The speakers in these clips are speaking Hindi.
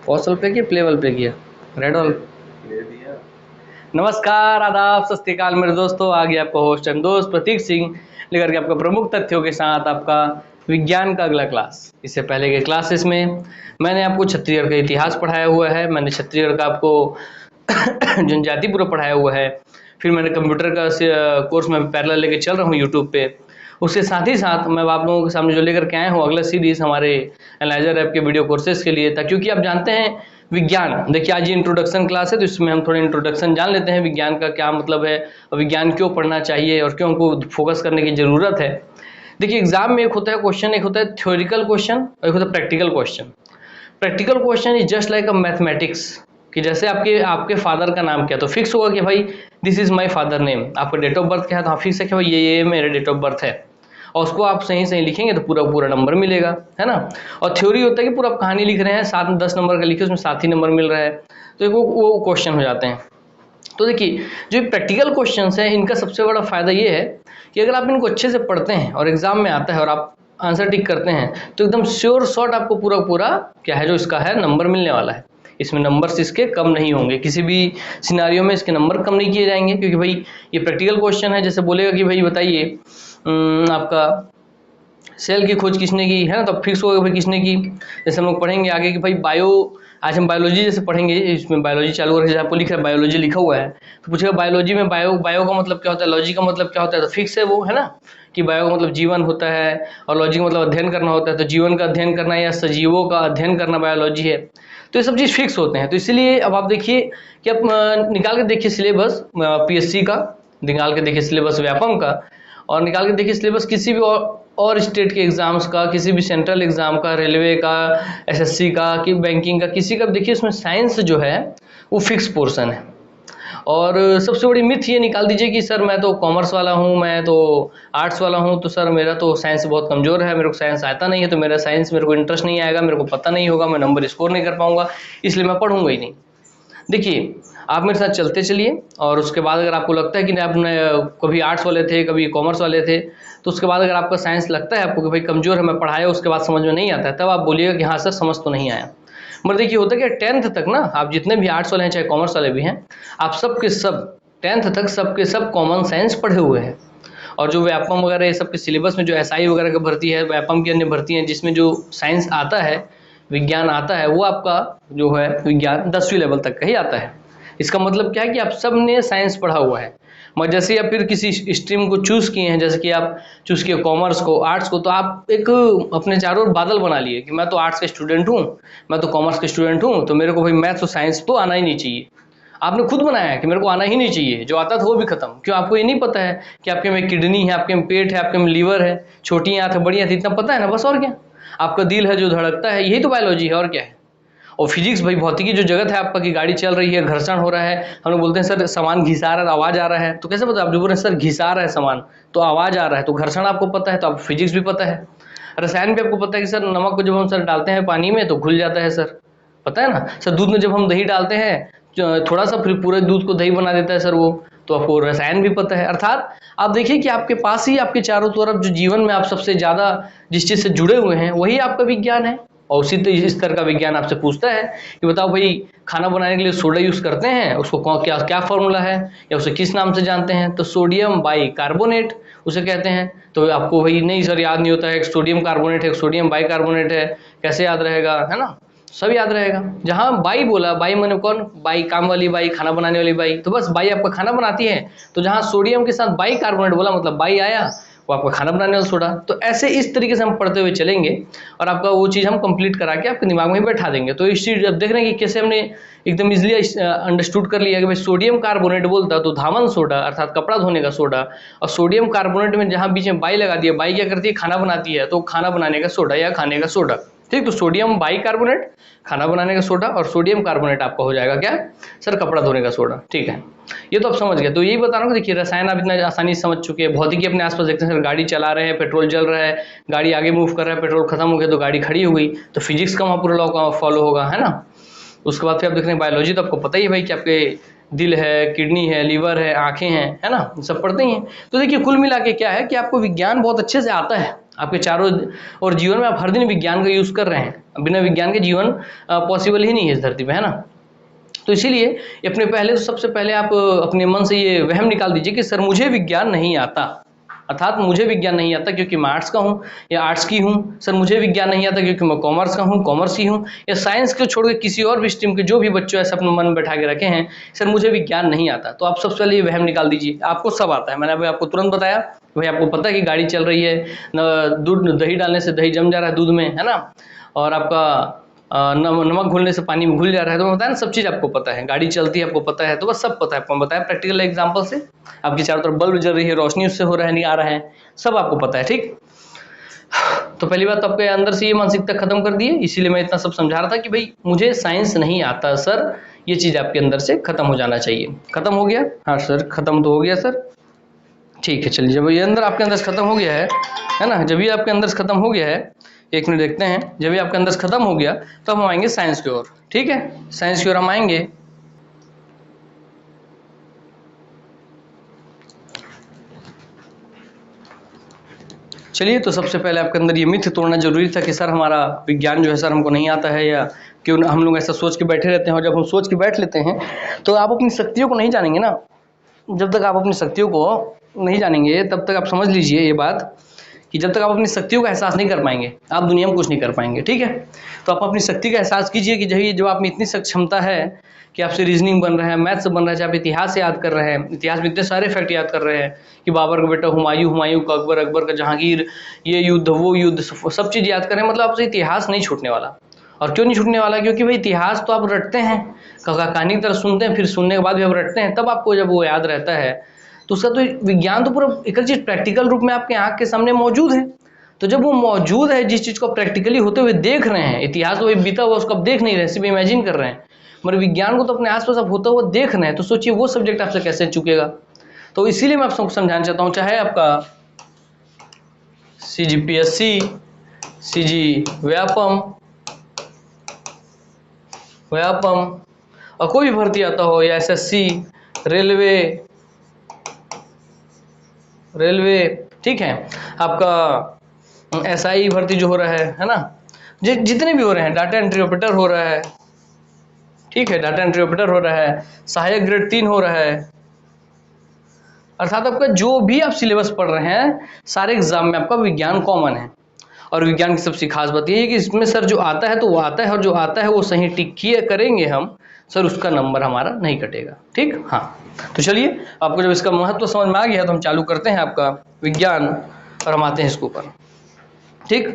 फॉसल पे किया, प्ले वाल पे किया, रेड वाल दिया। नमस्कार, आदाब, सत श्री अकाल मेरे दोस्तों। आ गया आपका होस्ट एंड दोस्त प्रतीक सिंह लेकर के आपका प्रमुख तथ्यों के साथ आपका विज्ञान का अगला क्लास। इससे पहले के क्लासेस में मैंने आपको छत्तीसगढ़ का इतिहास पढ़ाया हुआ है, मैंने छत्तीसगढ़ का आपको जनजाति पूरा पढ़ाया हुआ है, फिर मैंने कंप्यूटर का कोर्स में पैरेलल लेके चल रहा हूँ यूट्यूब पे। उसके साथ ही साथ मैं आप लोगों के सामने जो लेकर के आया हूँ अगला सीरीज हमारे एनालाइजर ऐप के वीडियो कोर्सेज के लिए था, क्योंकि आप जानते हैं विज्ञान, देखिए आज ये इंट्रोडक्शन क्लास है तो इसमें हम थोड़ा इंट्रोडक्शन जान लेते हैं, विज्ञान का क्या मतलब है और विज्ञान क्यों पढ़ना चाहिए और क्यों हमको फोकस करने की ज़रूरत है। देखिए एग्जाम में एक होता है क्वेश्चन, एक होता है थ्योरिटिकल क्वेश्चन और एक होता है practical question. Practical question is just like a mathematics, कि जैसे आपके फादर का नाम क्या, तो फिक्स होगा कि भाई this is my father name. आपका डेट ऑफ बर्थ क्या है तो हाँ फिक्स है कि भाई ये मेरा डेट ऑफ बर्थ है, और उसको आप सही सही लिखेंगे तो पूरा पूरा नंबर मिलेगा, है ना। और थ्योरी होता है कि पूरा आप कहानी लिख रहे हैं, 7-10 नंबर का लिखे, उसमें 7 ही नंबर मिल रहा है, तो वो क्वेश्चन हो जाते हैं। तो देखिए जो प्रैक्टिकल क्वेश्चंस हैं इनका सबसे बड़ा फायदा ये है कि अगर आप इनको अच्छे से पढ़ते हैं और एग्जाम में आता है और आप आंसर टिक करते हैं तो एकदम श्योर शॉट आपको पूरा पूरा क्या है जो इसका है नंबर मिलने वाला है। इसमें नंबर्स इसके कम नहीं होंगे, किसी भी सिनारियो में इसके नंबर कम नहीं किए जाएंगे, क्योंकि भाई ये प्रैक्टिकल क्वेश्चन है। जैसे बोलेगा कि भाई बताइए आपका सेल की खोज किसने की, है ना, तो फिक्स होगा भाई किसने की। जैसे हम लोग पढ़ेंगे आगे कि भाई आज हम बायोलॉजी जैसे पढ़ेंगे, इसमें बायोलॉजी चालू करके आपको लिखा है बायोलॉजी लिखा हुआ है, तो पूछेगा बायोलॉजी में बायो का मतलब क्या होता है, लॉजी का मतलब क्या होता है, तो फिक्स है वो, है ना, कि बायो का मतलब जीवन होता है और लॉजी का मतलब अध्ययन करना होता है, तो जीवन का अध्ययन करना या सजीवों का अध्ययन करना बायोलॉजी है। तो ये सब चीज़ फिक्स होते हैं। तो इसीलिए अब आप देखिए कि आप निकाल के देखिए सिलेबस पीएससी का, निकाल के देखिए सिलेबस व्यापम का, और निकाल के देखिए सिलेबस किसी भी और स्टेट के एग्जाम्स का, किसी भी सेंट्रल एग्जाम का, रेलवे का, एसएससी का, कि बैंकिंग का, किसी का देखिए उसमें साइंस जो है वो फिक्स पोर्शन है। और सबसे बड़ी मिथ ये निकाल दीजिए कि सर मैं तो कॉमर्स वाला हूँ, मैं तो आर्ट्स वाला हूँ, तो सर मेरा तो साइंस बहुत कमज़ोर है, मेरे को साइंस आता नहीं है, तो मेरा साइंस मेरे को इंटरेस्ट नहीं आएगा, मेरे को पता नहीं होगा, मैं नंबर स्कोर नहीं कर पाऊंगा, इसलिए मैं पढ़ूंगा ही नहीं। देखिए आप मेरे साथ चलते चलिए, और उसके बाद अगर आपको लगता है कि नहीं आपने कभी आर्ट्स वाले थे कभी कॉमर्स वाले थे, तो उसके बाद अगर आपका साइंस लगता है आपको कि भाई कमज़ोर है, मैं पढ़ाया उसके बाद समझ में नहीं आता है, तब आप बोलिएगा कि हाँ सर समझ तो नहीं आया। मगर देखिए होता क्या, 10th तक ना आप जितने भी आर्ट्स वाले हैं चाहे कॉमर्स वाले भी हैं, आप सब के सब 10th तक सबके सब कॉमन साइंस पढ़े हुए हैं। और जो व्यापम वगैरह ये सब के सिलेबस में जो एसआई वगैरह की भर्ती है, व्यापम की अन्य भर्ती है जिसमें जो साइंस आता है, विज्ञान आता है, वो आपका जो है विज्ञान 10वीं लेवल तक का ही आता है। इसका मतलब क्या है कि आप सब ने साइंस पढ़ा हुआ है। मगर जैसे आप फिर किसी स्ट्रीम को चूज़ किए हैं, जैसे कि आप चूज़ किए कॉमर्स को, आर्ट्स को, तो आप एक अपने चारों ओर बादल बना लिए कि मैं तो आर्ट्स का स्टूडेंट हूँ, मैं तो कॉमर्स का स्टूडेंट हूँ, तो मेरे को भाई मैथ्स और साइंस तो आना ही नहीं चाहिए। आपने खुद बनाया है कि मेरे को आना ही नहीं चाहिए, जो आता था वो भी खत्म। क्यों? आपको ये नहीं पता है कि आपके में किडनी है, आपके में पेट है, आपके में लीवर है, छोटी आंख है, बड़ी आंख, इतना पता है ना, बस। और क्या? आपका दिल है जो धड़कता है, यही तो बायोलॉजी है, और क्या है। और फिजिक्स भाई भौतिकी जो जगत है आपका, की गाड़ी चल रही है, घर्षण हो रहा है, हम लोग बोलते हैं सर सामान घिसा रहा है, आवाज आ रहा है, तो कैसे पता? आप जो बोल रहे हैं सर घिसा रहा है सामान तो आवाज आ रहा है, तो घर्षण आपको पता है, तो आप फिजिक्स भी पता है। रसायन भी आपको पता है कि सर नमक को जब हम सर डालते हैं पानी में तो घुल जाता है, सर पता है ना। सर दूध में जब हम दही डालते हैं थोड़ा सा, फिर पूरे दूध को दही बना देता है सर वो, तो आपको रसायन भी पता है। अर्थात आप देखिए कि आपके पास ही आपके चारों तरफ जो जीवन में आप सबसे ज्यादा जिस चीज से जुड़े हुए हैं वही आपका विज्ञान है। और उसी इस तरह का विज्ञान आपसे पूछता है कि बताओ भाई खाना बनाने के लिए सोडा यूज करते हैं, उसको क्या क्या फॉर्मूला है या उसे किस नाम से जानते हैं, तो सोडियम बाई कार्बोनेट उसे कहते हैं। तो आपको भाई नहीं सर याद नहीं होता है, एक सोडियम कार्बोनेट है, एक सोडियम बाई कार्बोनेट है, कैसे याद रहेगा, है ना, सब याद रहेगा। जहाँ बाई बोला, बाई मैंने कौन, बाई काम वाली बाई, खाना बनाने वाली बाई, तो बस बाई आपका खाना बनाती है। तो जहाँ सोडियम के साथ बाई कार्बोनेट बोला मतलब बाई आया, वो आपका खाना बनाने वाला सोडा। तो ऐसे इस तरीके से हम पढ़ते हुए चलेंगे और आपका वो चीज़ हम कंप्लीट करा के आपके दिमाग में बैठा देंगे। तो इस चीज़ अब देख रहे हैं कि कैसे हमने एकदम इजीली अंडरस्टूड कर लिया कि भाई सोडियम कार्बोनेट बोलता तो धावन सोडा अर्थात कपड़ा धोने का सोडा, और सोडियम कार्बोनेट में जहाँ बीच में बाई लगा दिया, बाई क्या करती है, खाना बनाती है, तो खाना बनाने का सोडा या खाने का सोडा। ठीक, तो सोडियम बाई कार्बोनेट खाना बनाने का सोडा, और सोडियम कार्बोनेट आपका हो जाएगा क्या सर, कपड़ा धोने का सोडा। ठीक है, ये तो आप समझ गए। तो यही बता रहा हूँ, देखिए रसायन आप इतना आसानी से समझ चुके हैं, भौतिकी अपने आसपास देखते हैं, सर गाड़ी चला रहे हैं, पेट्रोल जल रहा है, गाड़ी आगे मूव कर रहा है, पेट्रोल खत्म हो गया तो गाड़ी खड़ी हो गई, तो फिजिक्स का वहाँ पूरा लॉ का फॉलो होगा, है ना। उसके बाद फिर आप देख रहे हैं बायोलॉजी, तो आपको पता ही है भाई कि आपके दिल है, किडनी है, लीवर है, आंखें हैं, है ना, सब पढ़ते ही हैं। तो देखिए कुल मिला के क्या है कि आपको विज्ञान बहुत अच्छे से आता है, आपके चारों और जीवन में आप हर दिन विज्ञान का यूज कर रहे हैं, बिना विज्ञान के जीवन पॉसिबल ही नहीं है इस धरती पे, है ना। तो इसीलिए अपने पहले सबसे पहले आप अपने मन से ये वहम निकाल दीजिए कि सर मुझे विज्ञान नहीं आता, अर्थात मुझे विज्ञान नहीं आता क्योंकि मैं आर्ट्स का हूँ या आर्ट्स की हूँ। सर मुझे विज्ञान नहीं आता क्योंकि मैं कॉमर्स का हूँ, कॉमर्स की हूँ, या साइंस को छोड़ के किसी और भी स्ट्रीम के जो भी बच्चों ऐसे अपने मन में बैठा के रखे हैं सर मुझे विज्ञान नहीं आता। तो आप सबसे पहले ये वहम निकाल दीजिए, आपको सब आता है। मैंने अभी आपको तुरंत बताया भाई, आपको पता है कि गाड़ी चल रही है, दूध दही डालने से दही जम जा रहा है दूध में, है ना, और आपका नमक घुलने से पानी में घुल जा रहा है। तो मैं बताया ना, सब चीज़ आपको पता है, गाड़ी चलती है आपको पता है, तो बस सब पता है आपको। बताया प्रैक्टिकल एग्जांपल से, आपकी चारों तरफ बल्ब जल रही है, रोशनी उससे हो रहा है नहीं आ रहा है, सब आपको पता है, ठीक। तो पहली बात तो आपके अंदर से ये मानसिकता खत्म कर दी है, इसीलिए मैं इतना सब समझा रहा था कि भाई मुझे साइंस नहीं आता सर, ये चीज़ आपके अंदर से खत्म हो जाना चाहिए। खत्म हो गया? हाँ सर खत्म तो हो गया सर, ठीक है। चलिए, जब ये अंदर आपके अंदर खत्म हो गया है ना, जब ये आपके अंदर खत्म हो गया है, एक मिनट देखते हैं, जब ये आपके अंदर खत्म हो गया तो हम आएंगे साइंस की ओर, ठीक है। साइंस की ओर हम आएंगे। चलिए, तो सबसे पहले आपके अंदर ये मिथ तोड़ना जरूरी था कि सर हमारा विज्ञान जो है सर हमको नहीं आता है, या क्यों हम लोग ऐसा सोच के बैठे रहते हैं। और जब हम सोच के बैठ लेते हैं तो आप अपनी शक्तियों को नहीं जानेंगे ना। जब तक आप अपनी शक्तियों को नहीं जानेंगे तब तक आप समझ लीजिए ये बात कि जब तक आप अपनी शक्तियों का एहसास नहीं कर पाएंगे आप दुनिया में कुछ नहीं कर पाएंगे, ठीक है। तो आप अपनी शक्ति का एहसास कीजिए कि जब आप में इतनी क्षमता है कि आपसे रीजनिंग बन रहा है, मैथ्स बन रहा है, चाहे आप इतिहास याद कर रहे हैं, इतिहास में इतने सारे फैक्ट याद कर रहे हैं कि बाबर का बेटा हुमायूं, हुमायूं का अकबर, अकबर का जहांगीर, ये युद्ध वो युद्ध, सब चीज़ याद कर रहे हैं, मतलब आपसे इतिहास नहीं छूटने वाला। और क्यों नहीं छूटने वाला? क्योंकि भाई इतिहास तो आप रटते हैं, कहानी की तरह सुनते हैं, फिर सुनने के बाद भी आप रटते हैं, तब आपको जब वो याद रहता है तो उसका तो विज्ञान तो पूरा एक चीज प्रैक्टिकल रूप में आपके आंख के सामने मौजूद है। तो जब वो मौजूद है, जिस चीज को प्रैक्टिकली होते हुए देख रहे हैं, इतिहास तो बीता हुआ उसको आप देख नहीं रहे, सिर्फ इमेजिन कर रहे हैं, मगर विज्ञान को तो अपने आसपास आप होता हुआ देख रहे हैं, तो सोचिए वो सब्जेक्ट आपसे कैसे चुकेगा। तो इसीलिए मैं आपको समझाना चाहता हूँ, चाहे आपका CGPSC, CG व्यापम और कोई भी भर्ती आता हो, या SSC, रेलवे, ठीक है, आपका SI भर्ती जो हो रहा है ना, जितने भी हो रहे हैं, डाटा एंट्री ऑपरेटर हो रहा है, ठीक है, डाटा एंट्री ऑपरेटर हो रहा है, सहायक ग्रेड 3 हो रहा है, अर्थात आपका जो भी आप सिलेबस पढ़ रहे हैं सारे एग्जाम में आपका विज्ञान कॉमन है। और विज्ञान की सबसे खास बात यह है कि इसमें सर जो आता है तो वो आता है, और जो आता है वो सही टिक किए करेंगे हम, सर उसका नंबर हमारा नहीं कटेगा, ठीक। हाँ, तो चलिए, आपको जब इसका महत्व समझ में आ गया तो हम चालू करते हैं आपका विज्ञान और हम आते हैं इसके ऊपर, ठीक।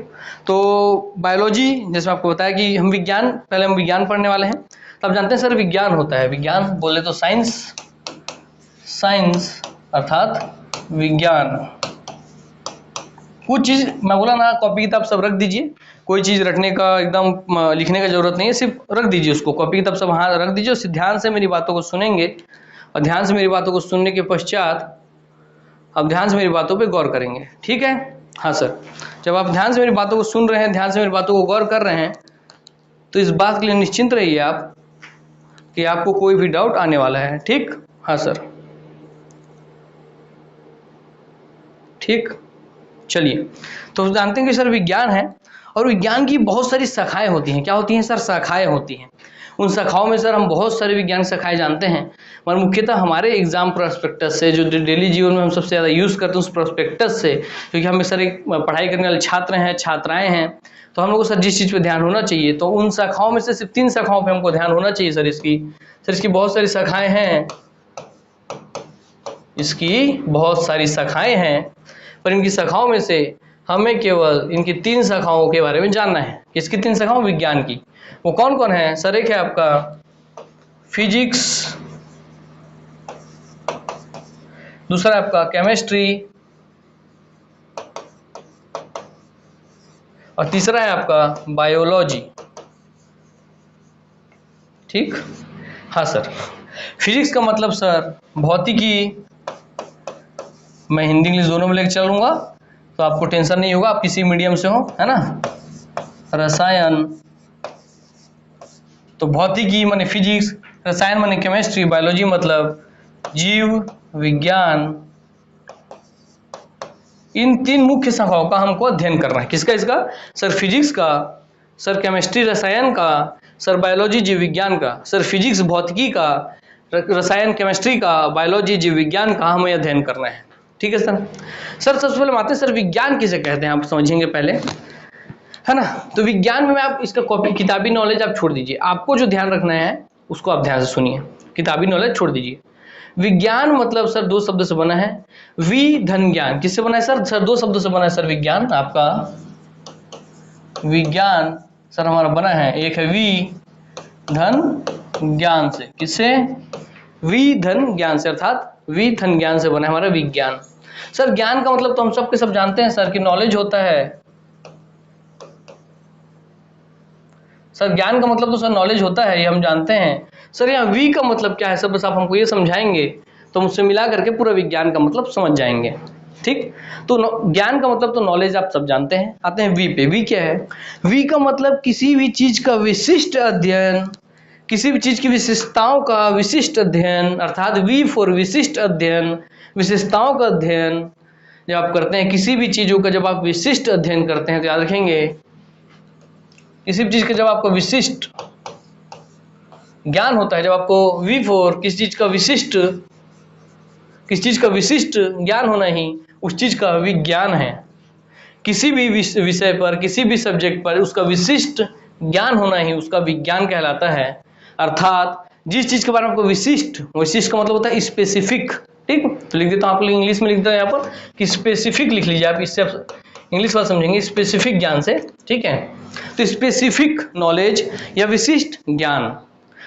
तो बायोलॉजी, जैसे आपको बताया कि हम विज्ञान पढ़ने वाले हैं, तो आप जानते हैं सर विज्ञान होता है, विज्ञान बोले तो साइंस अर्थात विज्ञान। कुछ चीज़ मैं बोला ना, कॉपी किताब सब रख दीजिए, कोई चीज़ रखने का एकदम लिखने का जरूरत नहीं है, सिर्फ रख दीजिए उसको, कॉपी किताब सब वहाँ रख दीजिए, और ध्यान से मेरी बातों को सुनेंगे, और ध्यान से मेरी बातों को सुनने के पश्चात अब ध्यान से मेरी बातों पे गौर करेंगे, ठीक है। हाँ सर, जब आप ध्यान से मेरी बातों को सुन रहे हैं, ध्यान से मेरी बातों को गौर कर रहे हैं, तो इस बात के लिए निश्चिंत रहिए आप कि आपको कोई भी डाउट आने वाला है, ठीक। हाँ सर, ठीक। चलिए, तो जानते हैं कि सर विज्ञान है, और विज्ञान की बहुत सारी शाखाएं होती हैं। क्या होती हैं सर? शाखाएं होती हैं। उन शाखाओं में सर हम बहुत सारे विज्ञान शाखाएं जानते हैं, मगर मुख्यतः हमारे एग्जाम प्रोस्पेक्टस से, जो डेली जीवन में हम सबसे ज़्यादा यूज़ करते हैं उस प्रोस्पेक्टस से, क्योंकि हम सर एक पढ़ाई करने वाले छात्र हैं, छात्राएं हैं, तो हम लोग को सर जिस चीज़ पे ध्यान होना चाहिए, तो उन शाखाओं में से सिर्फ 3 शाखाओं पे हमको ध्यान होना चाहिए सर। इसकी बहुत सारी शाखाएं हैं, इसकी बहुत सारी शाखाएं हैं, पर इनकी शाखाओं में से हमें केवल इनकी 3 शाखाओं के बारे में जानना है। किसकी 3 शाखाओं? विज्ञान की। वो कौन कौन है सर? एक है आपका फिजिक्स, दूसरा है आपका केमिस्ट्री, और तीसरा है आपका बायोलॉजी, ठीक। हाँ सर, फिजिक्स का मतलब सर भौतिकी, मैं हिंदी इंग्लिश दोनों में लेकर चलूंगा तो आपको टेंशन नहीं होगा, आप किसी मीडियम से हो, है ना। रसायन तो भौतिकी माने फिजिक्स, रसायन माने केमिस्ट्री, बायोलॉजी मतलब जीव विज्ञान, इन 3 मुख्य शाखाओं का हमको अध्ययन करना है। किसका? इसका सर फिजिक्स का, सर केमिस्ट्री रसायन का, सर बायोलॉजी जीव विज्ञान का, सर फिजिक्स भौतिकी का, रसायन केमिस्ट्री का, बायोलॉजी जीव विज्ञान का हमें अध्ययन करना है। ठीक है सर। सर सबसे पहले आते हैं सर विज्ञान किसे कहते हैं, आप समझेंगे पहले, है ना। तो विज्ञान में आप इसका कॉपी किताबी नॉलेज आप छोड़ दीजिए, आपको जो ध्यान रखना है उसको आप ध्यान से सुनिए, किताबी नॉलेज छोड़ दीजिए। विज्ञान मतलब सर 2 शब्द से बना है, वि धन ज्ञान। किससे बना है सर? सर 2 शब्दों से बना है सर विज्ञान। आपका विज्ञान सर हमारा बना है, एक है वि धन ज्ञान से। किससे? वि धन ज्ञान से, अर्थात वि धन ज्ञान से बना है हमारा विज्ञान। सर ज्ञान का मतलब तो हम सबके सब जानते हैं सर कि नॉलेज होता है। सर ज्ञान का मतलब तो सर नॉलेज होता है, ये हम जानते हैं। सर यहाँ वी का मतलब क्या है सर, बस आप हमको ये समझाएंगे तो मुझसे मिला करके पूरा विज्ञान का मतलब समझ जाएंगे। ठीक, तो ज्ञान का मतलब तो नॉलेज आप सब जानते हैं। आते हैं वी पे। वी क्या है? वी का मतलब किसी भी चीज का विशिष्ट अध्ययन, किसी भी चीज की विशेषताओं का विशिष्ट अध्ययन, अर्थात वी फॉर विशिष्ट अध्ययन, विशेषताओं का अध्ययन जब आप करते हैं, किसी भी चीजों का जब आप विशिष्ट अध्ययन करते हैं तो याद रखेंगे, किसी भी चीज का जब आपको विशिष्ट ज्ञान होता है, जब आपको वी फॉर किसी चीज का विशिष्ट ज्ञान होना ही उस चीज का विज्ञान है। किसी भी विषय पर, किसी भी सब्जेक्ट पर उसका विशिष्ट ज्ञान होना ही उसका विज्ञान कहलाता है। अर्थात जिस चीज के बारे में आपको विशिष्ट का मतलब होता है स्पेसिफिक। ठीक, तो लिख देता हूं, आप लोग इंग्लिश में लिख देता हूं यहाँ पर कि स्पेसिफिक लिख लीजिए आप, इससे आप इंग्लिश वाला समझेंगे स्पेसिफिक ज्ञान से। ठीक है, तो स्पेसिफिक नॉलेज या विशिष्ट ज्ञान,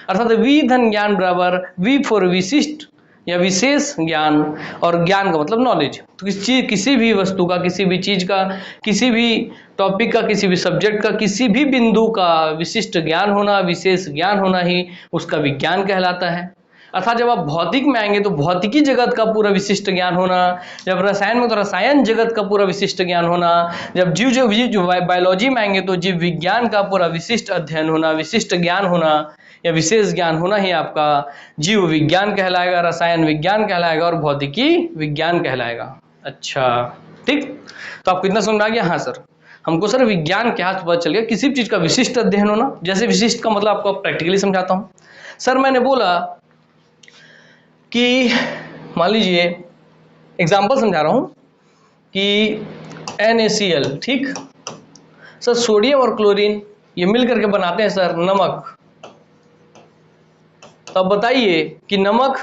अर्थात वी धन ज्ञान बराबर वी फॉर विशिष्ट या विशेष ज्ञान, और ज्ञान का मतलब नॉलेज। तो किसी भी वस्तु का, किसी भी चीज का, किसी भी टॉपिक का, किसी भी सब्जेक्ट का, किसी भी बिंदु का विशिष्ट ज्ञान होना, विशेष ज्ञान होना ही उसका विज्ञान कहलाता है। अर्थात जब आप भौतिक में आएंगे तो भौतिकी जगत का पूरा विशिष्ट ज्ञान होना, जब रसायन में तो रसायन जगत का पूरा विशिष्ट ज्ञान होना, जब जीव बायोलॉजी में आएंगे तो जीव विज्ञान का पूरा विशिष्ट अध्ययन होना, विशिष्ट ज्ञान होना या विशेष ज्ञान होना ही आपका जीव विज्ञान कहलाएगा, रसायन विज्ञान कहलाएगा और भौतिकी विज्ञान कहलाएगा। अच्छा, ठीक, तो आपको इतना समझ आ गया? हाँ सर, हमको सर विज्ञान क्या पता चल गया, किसी भी चीज का विशिष्ट अध्ययन होना। जैसे विशिष्ट का मतलब आपको प्रैक्टिकली समझाता हूँ। सर मैंने बोला कि मान लीजिए एग्जाम्पल समझा रहा हूं कि NaCl, ठीक सर, सोडियम और क्लोरीन ये मिल करके बनाते हैं सर नमक। तो अब बताइए कि नमक,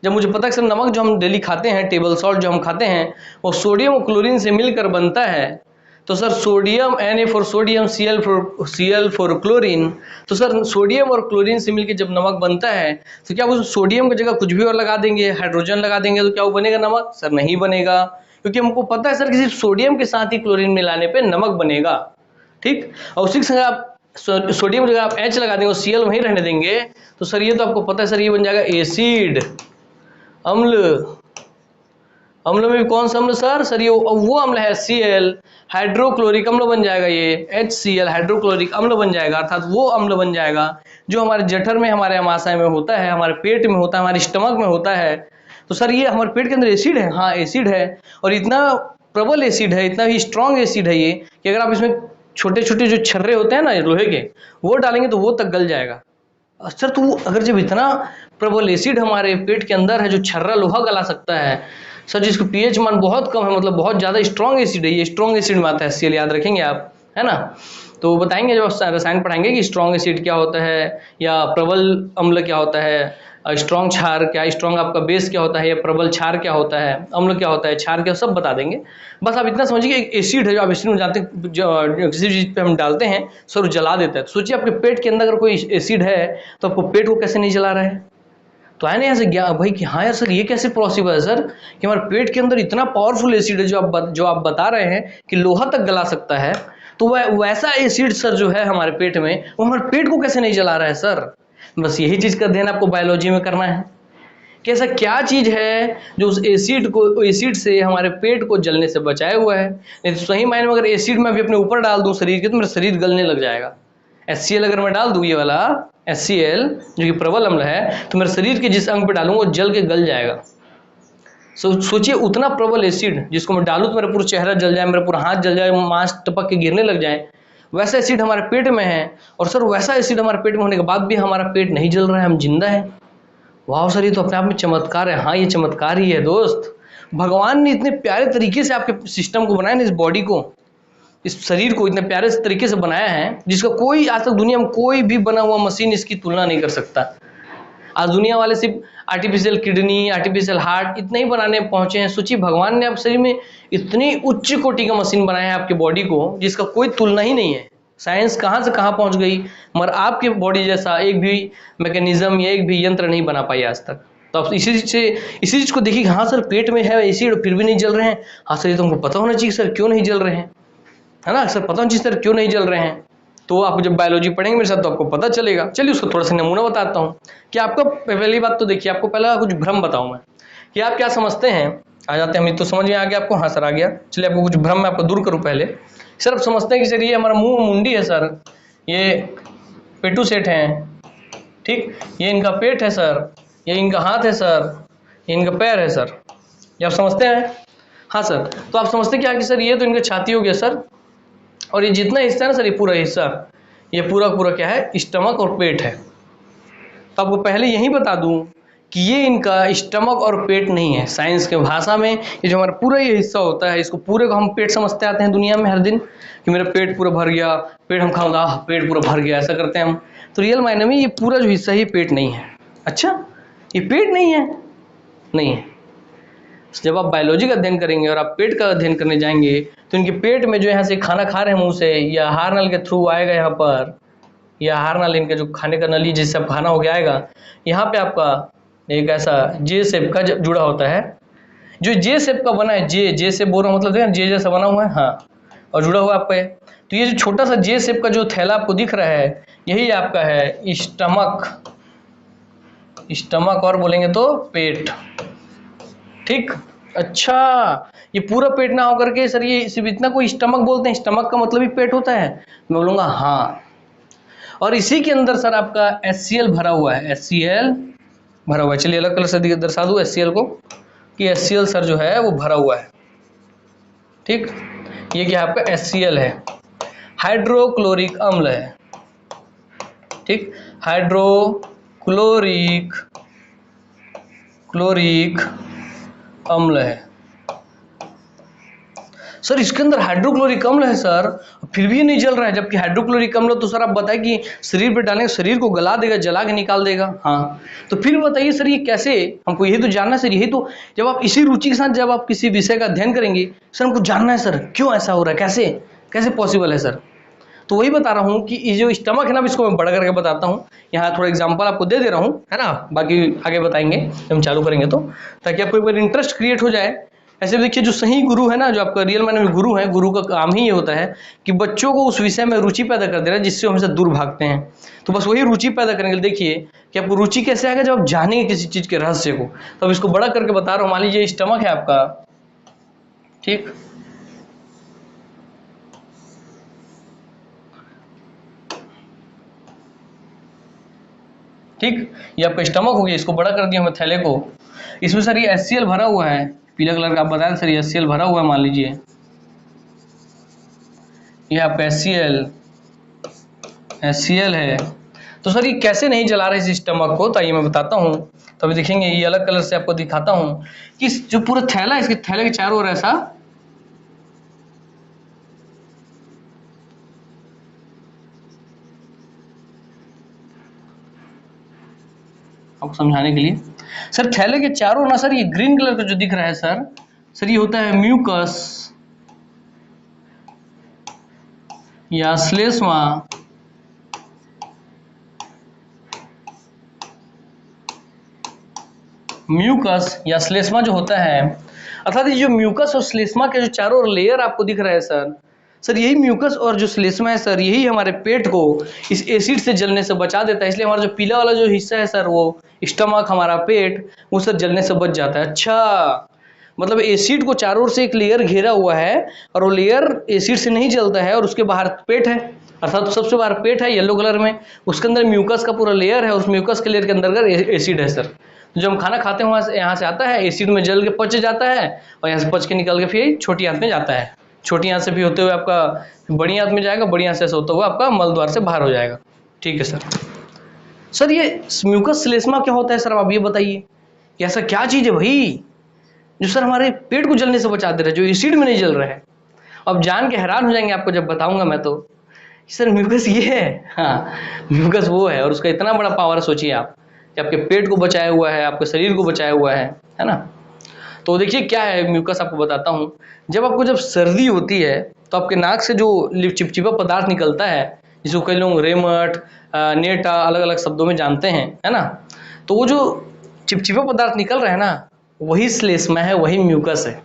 जब मुझे पता है सर नमक जो हम डेली खाते हैं, टेबल सॉल्ट जो हम खाते हैं, वो सोडियम और क्लोरीन से मिलकर बनता है। तो sir sodium, Na for sodium, Cl for chlorine. तो सर सोडियम और क्लोरीन से मिलकर जब नमक बनता है तो क्या उस सोडियम की जगह कुछ भी और लगा देंगे, हाइड्रोजन लगा देंगे तो क्या वो बनेगा नमक? सर नहीं बनेगा, क्योंकि हमको पता है सर कि सिर्फ सोडियम के साथ ही क्लोरीन मिलाने पे नमक बनेगा। ठीक, और उसी के संग आप सोडियम की जगह आप H लगा देंगे और Cl वहीं रहने देंगे तो सर ये तो आपको पता है सर ये बन जाएगा एसिड, अम्ल। अम्ल में भी कौन सा अम्ल सर? सर ये वो अम्ल है Cl, हाइड्रोक्लोरिक अम्ल बन जाएगा, ये HCl हाइड्रोक्लोरिक अम्ल बन जाएगा। अर्थात वो अम्ल बन जाएगा जो हमारे जठर में, हमारे अमाशय में होता है, हमारे पेट में होता है, हमारे स्टमक में होता है। तो सर ये हमारे पेट के अंदर एसिड है। हाँ एसिड है, और इतना प्रबल एसिड है, इतना ही स्ट्रॉन्ग एसिड है ये कि अगर आप इसमें छोटे छोटे जो छर्रे होते हैं ना लोहे के, वो डालेंगे तो वो तक गल जाएगा। सर तो अगर जब इतना प्रबल एसिड हमारे पेट के अंदर है जो छर्रा लोहा गला सकता है सर, जिसको pH मान बहुत कम है, मतलब बहुत ज्यादा स्ट्रॉन्ग एसिड है, ये स्ट्रॉन्ग एसिड में आता है HCl, याद रखेंगे आप, है ना। तो बताएंगे जब रसायन पढ़ाएंगे कि स्ट्रॉन्ग एसिड क्या होता है या प्रबल अम्ल क्या होता है, स्ट्रॉन्ग क्षार क्या, स्ट्रॉन्ग आपका बेस क्या होता है, या प्रबल क्षार क्या होता है, अम्ल क्या होता है, क्षार क्या, सब बता देंगे। बस आप इतना समझिए एक एसिड है जो आप एसिड में जानते हैं, किसी चीज पे हम डालते हैं सर वो जला देता है। तो सोचिए आपके पेट के अंदर अगर कोई एसिड है तो आपको पेट को कैसे नहीं जला रहा है? तो है ना ऐसे भाई कि हाँ यार सर ये कैसे पॉसिबल है सर कि हमारे पेट के अंदर इतना पावरफुल एसिड है जो आप बता रहे हैं कि लोहा तक गला सकता है, तो वैसा एसिड सर जो है हमारे पेट में, वो हमारे पेट को कैसे नहीं जला रहा है सर? बस यही चीज का ध्यान आपको बायोलॉजी में करना है कि ऐसा क्या चीज है जो उस एसिड से हमारे पेट को जलने से बचाए हुआ है। नहीं तो सही मायने में अगर एसिड मैं भी अपने ऊपर डाल दूं शरीर के तो मेरा शरीर गलने लग जाएगा। HCl अगर मैं डाल दूं, ये वाला HCl जो कि प्रबल अम्ल है, तो मेरे शरीर के जिस अंग पे डालूंगा वो जल के गल जाएगा। सोचिए उतना प्रबल एसिड जिसको मैं डालूं तो मेरा पूरा चेहरा जल जाए, मेरा पूरा हाथ जल जाए, मांस टपक के गिरने लग जाए, वैसा एसिड हमारे पेट में है। और सर वैसा एसिड हमारे पेट में होने के बाद भी हमारा पेट नहीं जल रहा है, हम जिंदा हैं। वाह सर, ये तो अपने आप में चमत्कार है। हाँ, ये चमत्कार ही है दोस्त। भगवान ने इतने प्यारे तरीके से आपके सिस्टम को बनाया ना, इस बॉडी को, इस शरीर को इतने प्यारे तरीके से बनाया है जिसका कोई आज तक दुनिया में कोई भी बना हुआ मशीन इसकी तुलना नहीं कर सकता। आज दुनिया वाले सिर्फ आर्टिफिशियल किडनी, आर्टिफिशियल हार्ट इतने ही बनाने पहुंचे हैं। सोचिए भगवान ने आप शरीर में इतनी उच्च कोटि का मशीन बनाया है आपके बॉडी को, जिसका कोई तुलना ही नहीं है। साइंस कहाँ से कहाँ पहुंच गई, मगर आपके बॉडी जैसा एक भी मैकेनिज्म या एक भी यंत्र नहीं बना पाई आज तक। तो आप इसी चीज को देखिए। हाँ सर, पेट में है एसिड फिर भी नहीं जल रहे हैं। हाँ सर, ये तो हमको पता होना चाहिए सर, क्यों नहीं जल रहे हैं, है ना सर, पता होना चाहिए सर क्यों नहीं जल रहे हैं। तो आप जब बायोलॉजी पढ़ेंगे मेरे साथ तो आपको पता चलेगा। चलिए उसको थोड़ा सा नमूना बताता हूँ कि आपका पहली बात तो देखिए, आपको पहला कुछ भ्रम बताऊँ मैं कि आप क्या समझते हैं। आ जाते हैं हम, तो समझ में आ गया आपको। हाँ सर आ गया। चलिए आपको कुछ भ्रम मैं आपको दूर करूँ पहले। सर आप समझते हैं कि सर ये हमारा मुंह मुंडी है सर, ये पेटू सेट हैं, ठीक, ये इनका पेट है सर, ये इनका हाथ है सर, ये इनका पैर है सर, ये आप समझते हैं। हाँ सर, तो आप समझते क्या कि सर ये तो इनका छाती हो गया सर, और ये जितना हिस्सा है ना सर, ये पूरा हिस्सा, ये पूरा पूरा क्या है, स्टमक और पेट है। तो आपको पहले यही बता दूं कि ये इनका स्टमक और पेट नहीं है। साइंस के भाषा में ये जो हमारा पूरा ये हिस्सा होता है, इसको पूरे को हम पेट समझते आते हैं दुनिया में हर दिन कि मेरा पेट पूरा भर गया, पेट हम खाऊंगा, पेट पूरा भर गया, ऐसा करते हैं हम। तो रियल मायने में ये पूरा जो हिस्सा है ये पेट नहीं है। अच्छा, ये पेट नहीं है? नहीं है। जब आप बायोलॉजी का अध्ययन करेंगे और आप पेट का अध्ययन करने जाएंगे तो इनके पेट में जो यहाँ से खाना खा रहे हैं मुंह से, या आहार नल के थ्रू आएगा यहाँ पर, या आहार नल इनके जो खाने का नली जिससे आप खाना हो गया आएगा, यहाँ पे आपका एक ऐसा जे शेप का जुड़ा होता है, जो जे शेप का बना है। जे शेप बोल रहा हूँ, मतलब जे जैसा बना हुआ है, हाँ, और जुड़ा हुआ आपका है। तो ये जो छोटा सा जे शेप का जो थैला आपको दिख रहा है, यही आपका है स्टमक। स्टमक और बोलेंगे तो पेट, ठीक। अच्छा, ये पूरा पेट ना होकर के सर ये सिर्फ इतना कोई स्टमक बोलते हैं, स्टमक का मतलब ही पेट होता है? मैं बोलूँगा हाँ। और इसी के अंदर सर आपका HCl भरा हुआ है, HCl भरा हुआ है। चलिए अलग कलर से दर्शा दूँ HCl को कि HCl सर जो है वो भरा हुआ है, ठीक। ये क्या आपका HCl है, हाइड्रोक्लोरिक अम्ल है, ठीक, हाइड्रोक्लोरिक अम्ल है सर। इसके अंदर हाइड्रोक्लोरिक अम्ल है सर, फिर भी ये नहीं जल रहा है। जबकि हाइड्रोक्लोरिक अम्ल तो सर आप बताएं कि शरीर पे डालेंगे, शरीर को गला देगा, जला के निकाल देगा। हाँ, तो फिर बताइए सर ये कैसे, हमको यही तो जानना है सर। यही तो जब आप इसी रुचि के साथ जब आप किसी विषय का अध्ययन करेंगे सर, हमको जानना है सर क्यों ऐसा हो रहा है, कैसे कैसे पॉसिबल है सर। तो वही बता रहा हूँ कि ये जो स्टमक है ना, इसको मैं बड़ा करके बताता हूँ। यहाँ थोड़ा एग्जांपल आपको दे दे रहा हूँ, है ना, बाकी आगे बताएंगे जब हम चालू करेंगे तो, ताकि आपको एक बार इंटरेस्ट क्रिएट हो जाए। ऐसे देखिए, जो सही गुरु है ना, जो आपका रियल मायने में गुरु है, गुरु का काम ही ये होता है कि बच्चों को उस विषय में रुचि पैदा कर देना जिससे हमेशा दूर भागते हैं। तो बस वही रुचि पैदा करेंगे। देखिए कि आपको रुचि कैसे आएगा, जब आप जानेंगे किसी चीज के रहस्य को। तो अब इसको बड़ा करके बता रहा हूँ। मान लीजिए स्टमक है आपका, ठीक, ठीक, ये आपका स्टमक हो गया। इसको बड़ा कर दिया हमने थैले को। इसमें सर ये HCl भरा हुआ है, पीला कलर का आप बताएं सर, ये HCl भरा हुआ है। मान लीजिए ये आपका HCl है। तो सर ये कैसे नहीं जला रहे इस स्टमक को, तो ये मैं बताता हूँ। तो अभी देखेंगे, ये अलग कलर से आपको दिखाता हूँ कि जो पूरा थैला है, इसके थैले के चारों ओर ऐसा आपको समझाने के लिए सर, थैले के चारों ना सर, ये ग्रीन कलर का जो दिख रहा है सर ये होता है म्यूकस या श्लेष्मा। म्यूकस या श्लेष्मा जो होता है, अर्थात ये जो म्यूकस और श्लेष्मा के जो चारों ओर लेयर आपको दिख रहा है सर यही म्यूकस और जो श्लेष्मा है सर, यही हमारे पेट को इस एसिड से जलने से बचा देता है। इसलिए हमारा जो पीला वाला जो हिस्सा है सर, वो स्टमक, हमारा पेट, वो सर जलने से बच जाता है। अच्छा, मतलब एसिड को चारों ओर से एक लेयर घेरा हुआ है और वो लेयर एसिड से नहीं जलता है, और उसके बाहर पेट है, अर्थात सबसे बाहर पेट है येलो कलर में, उसके अंदर म्यूकस का पूरा लेयर है, उस म्यूकस के लेयर के अंदर एसिड है सर। जो हम खाना खाते हैं वहाँ से यहाँ से आता है, एसिड में जल के पच जाता है और यहाँ से पच के निकल के फिर छोटी आंत में जाता है, छोटी आंत से भी होते हुए आपका बड़ी आंत में जाएगा, बड़ी आंत से ऐसा होता हुआ आपका मल द्वार से बाहर हो जाएगा। ठीक है सर। सर ये म्यूकस श्लेष्मा क्या होता है सर, आप ये बताइए कि ऐसा क्या चीज़ है भाई जो सर हमारे पेट को जलने से बचा दे रहा है, जो एसिड में नहीं जल रहा है। अब जान के हैरान हो जाएंगे आपको जब बताऊंगा मैं तो, सर म्यूकस ये है। हाँ, म्यूकस वो है और उसका इतना बड़ा पावर सोचिए आप कि आपके पेट को बचाया हुआ है, आपके शरीर को बचाया हुआ है ना। तो देखिए क्या है म्यूकस, आपको बताता हूँ। जब सर्दी होती है तो आपके नाक से जो चिपचिपा पदार्थ निकलता है, जिसको कई लोग रेमट, नेटा अलग अलग शब्दों में जानते हैं, है ना। तो वो जो चिपचिपा पदार्थ निकल रहा है ना, वही श्लेष्मा है, वही म्यूकस है।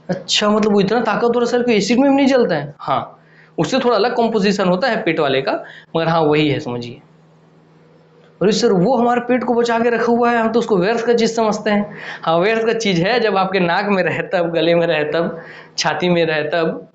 अच्छा, मतलब वो इतना ताकतवर सर कि एसिड में भी नहीं जलता है। हाँ, उससे थोड़ा अलग कॉम्पोजिशन होता है पेट वाले का, मगर हाँ वही है समझिए। और सर वो हमारे पेट को बचा के रखा हुआ है, हम तो उसको व्यर्थ का चीज समझते हैं। हाँ व्यर्थ का चीज है, जब आपके नाक में रहे तब, गले में रहे तब, छाती में रहे तब,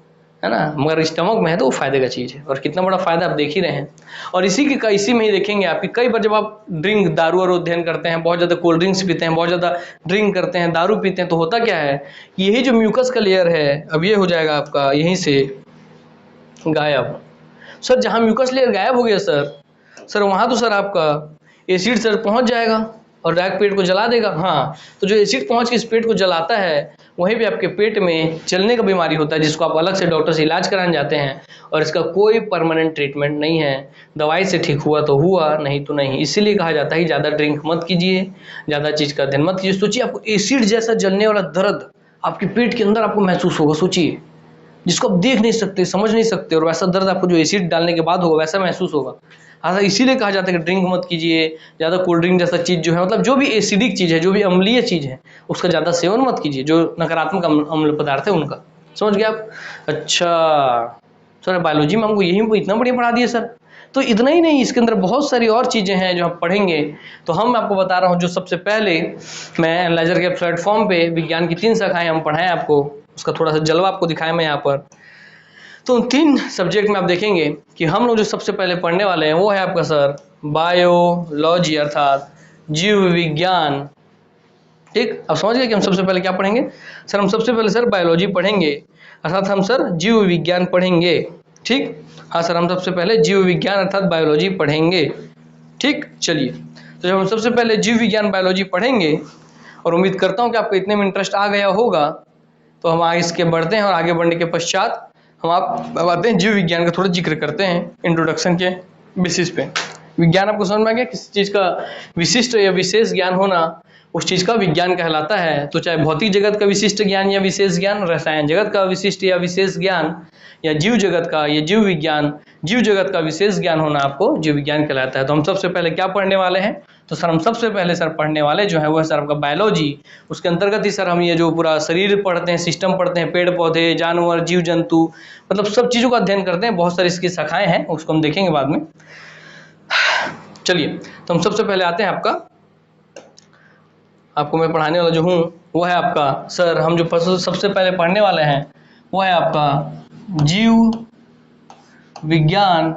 है ना। मगर स्टमक में है तो वो फायदे का चीज है, और कितना बड़ा फायदा आप देख ही रहे हैं। और इसी में ही देखेंगे आपकी कई बार जब आप ड्रिंक दारू और अध्ययन करते हैं, बहुत ज्यादा कोल्ड ड्रिंक्स पीते हैं, बहुत ज्यादा ड्रिंक करते हैं, दारू पीते हैं, तो होता क्या है, यही जो म्यूकस का लेयर है अब ये हो जाएगा आपका यहीं से गायब। सर जहाँ म्यूकस लेयर गायब हो गया सर वहाँ तो सर आपका एसिड सर पहुँच जाएगा और डायरेक्ट पेट को जला देगा। हाँ, तो जो एसिड पहुँच के इस पेट को जलाता है, वहीं पे आपके पेट में जलने का बीमारी होता है, जिसको आप अलग से डॉक्टर से इलाज कराने जाते हैं, और इसका कोई परमानेंट ट्रीटमेंट नहीं है। दवाई से ठीक हुआ तो हुआ, नहीं तो नहीं। इसीलिए कहा जाता है ज़्यादा ड्रिंक मत कीजिए, ज़्यादा चीज़ का अध्ययन मत कीजिए। सोचिए आपको एसिड जैसा जलने वाला दर्द आपके पेट के अंदर आपको महसूस होगा, सोचिए, जिसको आप देख नहीं सकते, समझ नहीं सकते, और वैसा दर्द आपको जो एसिड डालने के बाद होगा वैसा महसूस होगा। हाँ, इसीलिए कहा जाता है कि ड्रिंक मत कीजिए, ज़्यादा कोल्ड ड्रिंक जैसा चीज़ जो है, मतलब जो भी एसिडिक चीज़ है, जो भी अम्लीय चीज़ है, उसका ज़्यादा सेवन मत कीजिए, जो नकारात्मक अम्ल पदार्थ है उनका। समझ गए आप। अच्छा सर, बायोलॉजी में हमको यही इतना बढ़िया पढ़ा दिया सर। तो इतना ही नहीं, इसके अंदर बहुत सारी और चीज़ें हैं जो हम पढ़ेंगे। तो हम आपको बता रहा हूँ, जो सबसे पहले मैं एनालाइजर के प्लेटफॉर्म पे विज्ञान की 3 शाखाएं हम पढ़ाएं आपको, उसका थोड़ा सा जलवा आपको दिखाया मैं यहाँ पर। तो 3 सब्जेक्ट में आप देखेंगे कि हम लोग जो सबसे पहले पढ़ने वाले हैं वो है आपका सर बायोलॉजी, अर्थात जीव विज्ञान। ठीक, अब समझ गए कि हम सबसे पहले क्या पढ़ेंगे। सर हम सबसे पहले सर बायोलॉजी पढ़ेंगे, अर्थात हम सर जीव विज्ञान पढ़ेंगे। ठीक, हाँ सर, हम सबसे पहले जीव विज्ञान अर्थात बायोलॉजी पढ़ेंगे। ठीक, चलिए, तो जब हम सबसे पहले जीव विज्ञान बायोलॉजी पढ़ेंगे, और उम्मीद करता हूँ कि आपको इतने में इंटरेस्ट आ गया होगा, तो हम आगे इसके बढ़ते हैं, और आगे बढ़ने के पश्चात हम आप आते हैं जीव विज्ञान का थोड़ा जिक्र करते हैं इंट्रोडक्शन के बेसिस पे। विज्ञान आपको समझ में आ गया, किसी चीज़ का विशिष्ट या विशेष ज्ञान होना उस चीज़ का विज्ञान कहलाता है। तो चाहे भौतिक जगत का विशिष्ट ज्ञान या विशेष ज्ञान, रसायन जगत का विशिष्ट या विशेष ज्ञान, या जीव जगत का या जीव विज्ञान, जीव जगत का विशेष ज्ञान होना आपको जीव विज्ञान कहलाता है। तो हम सबसे पहले क्या पढ़ने वाले हैं, तो सर हम सबसे पहले सर पढ़ने वाले जो है वो है सर आपका बायोलॉजी। उसके अंतर्गत ही सर हम ये जो पूरा शरीर पढ़ते हैं, सिस्टम पढ़ते हैं, पेड़ पौधे, जानवर, जीव जंतु, मतलब सब चीज़ों का अध्ययन करते हैं। बहुत सारी इसकी शाखाएं हैं, उसको हम देखेंगे बाद में। चलिए, तो हम सबसे पहले आते हैं आपको मैं पढ़ाने वाला जो हूँ वो है आपका सर, हम जो सबसे पहले पढ़ने वाले हैं वो है आपका जीव विज्ञान,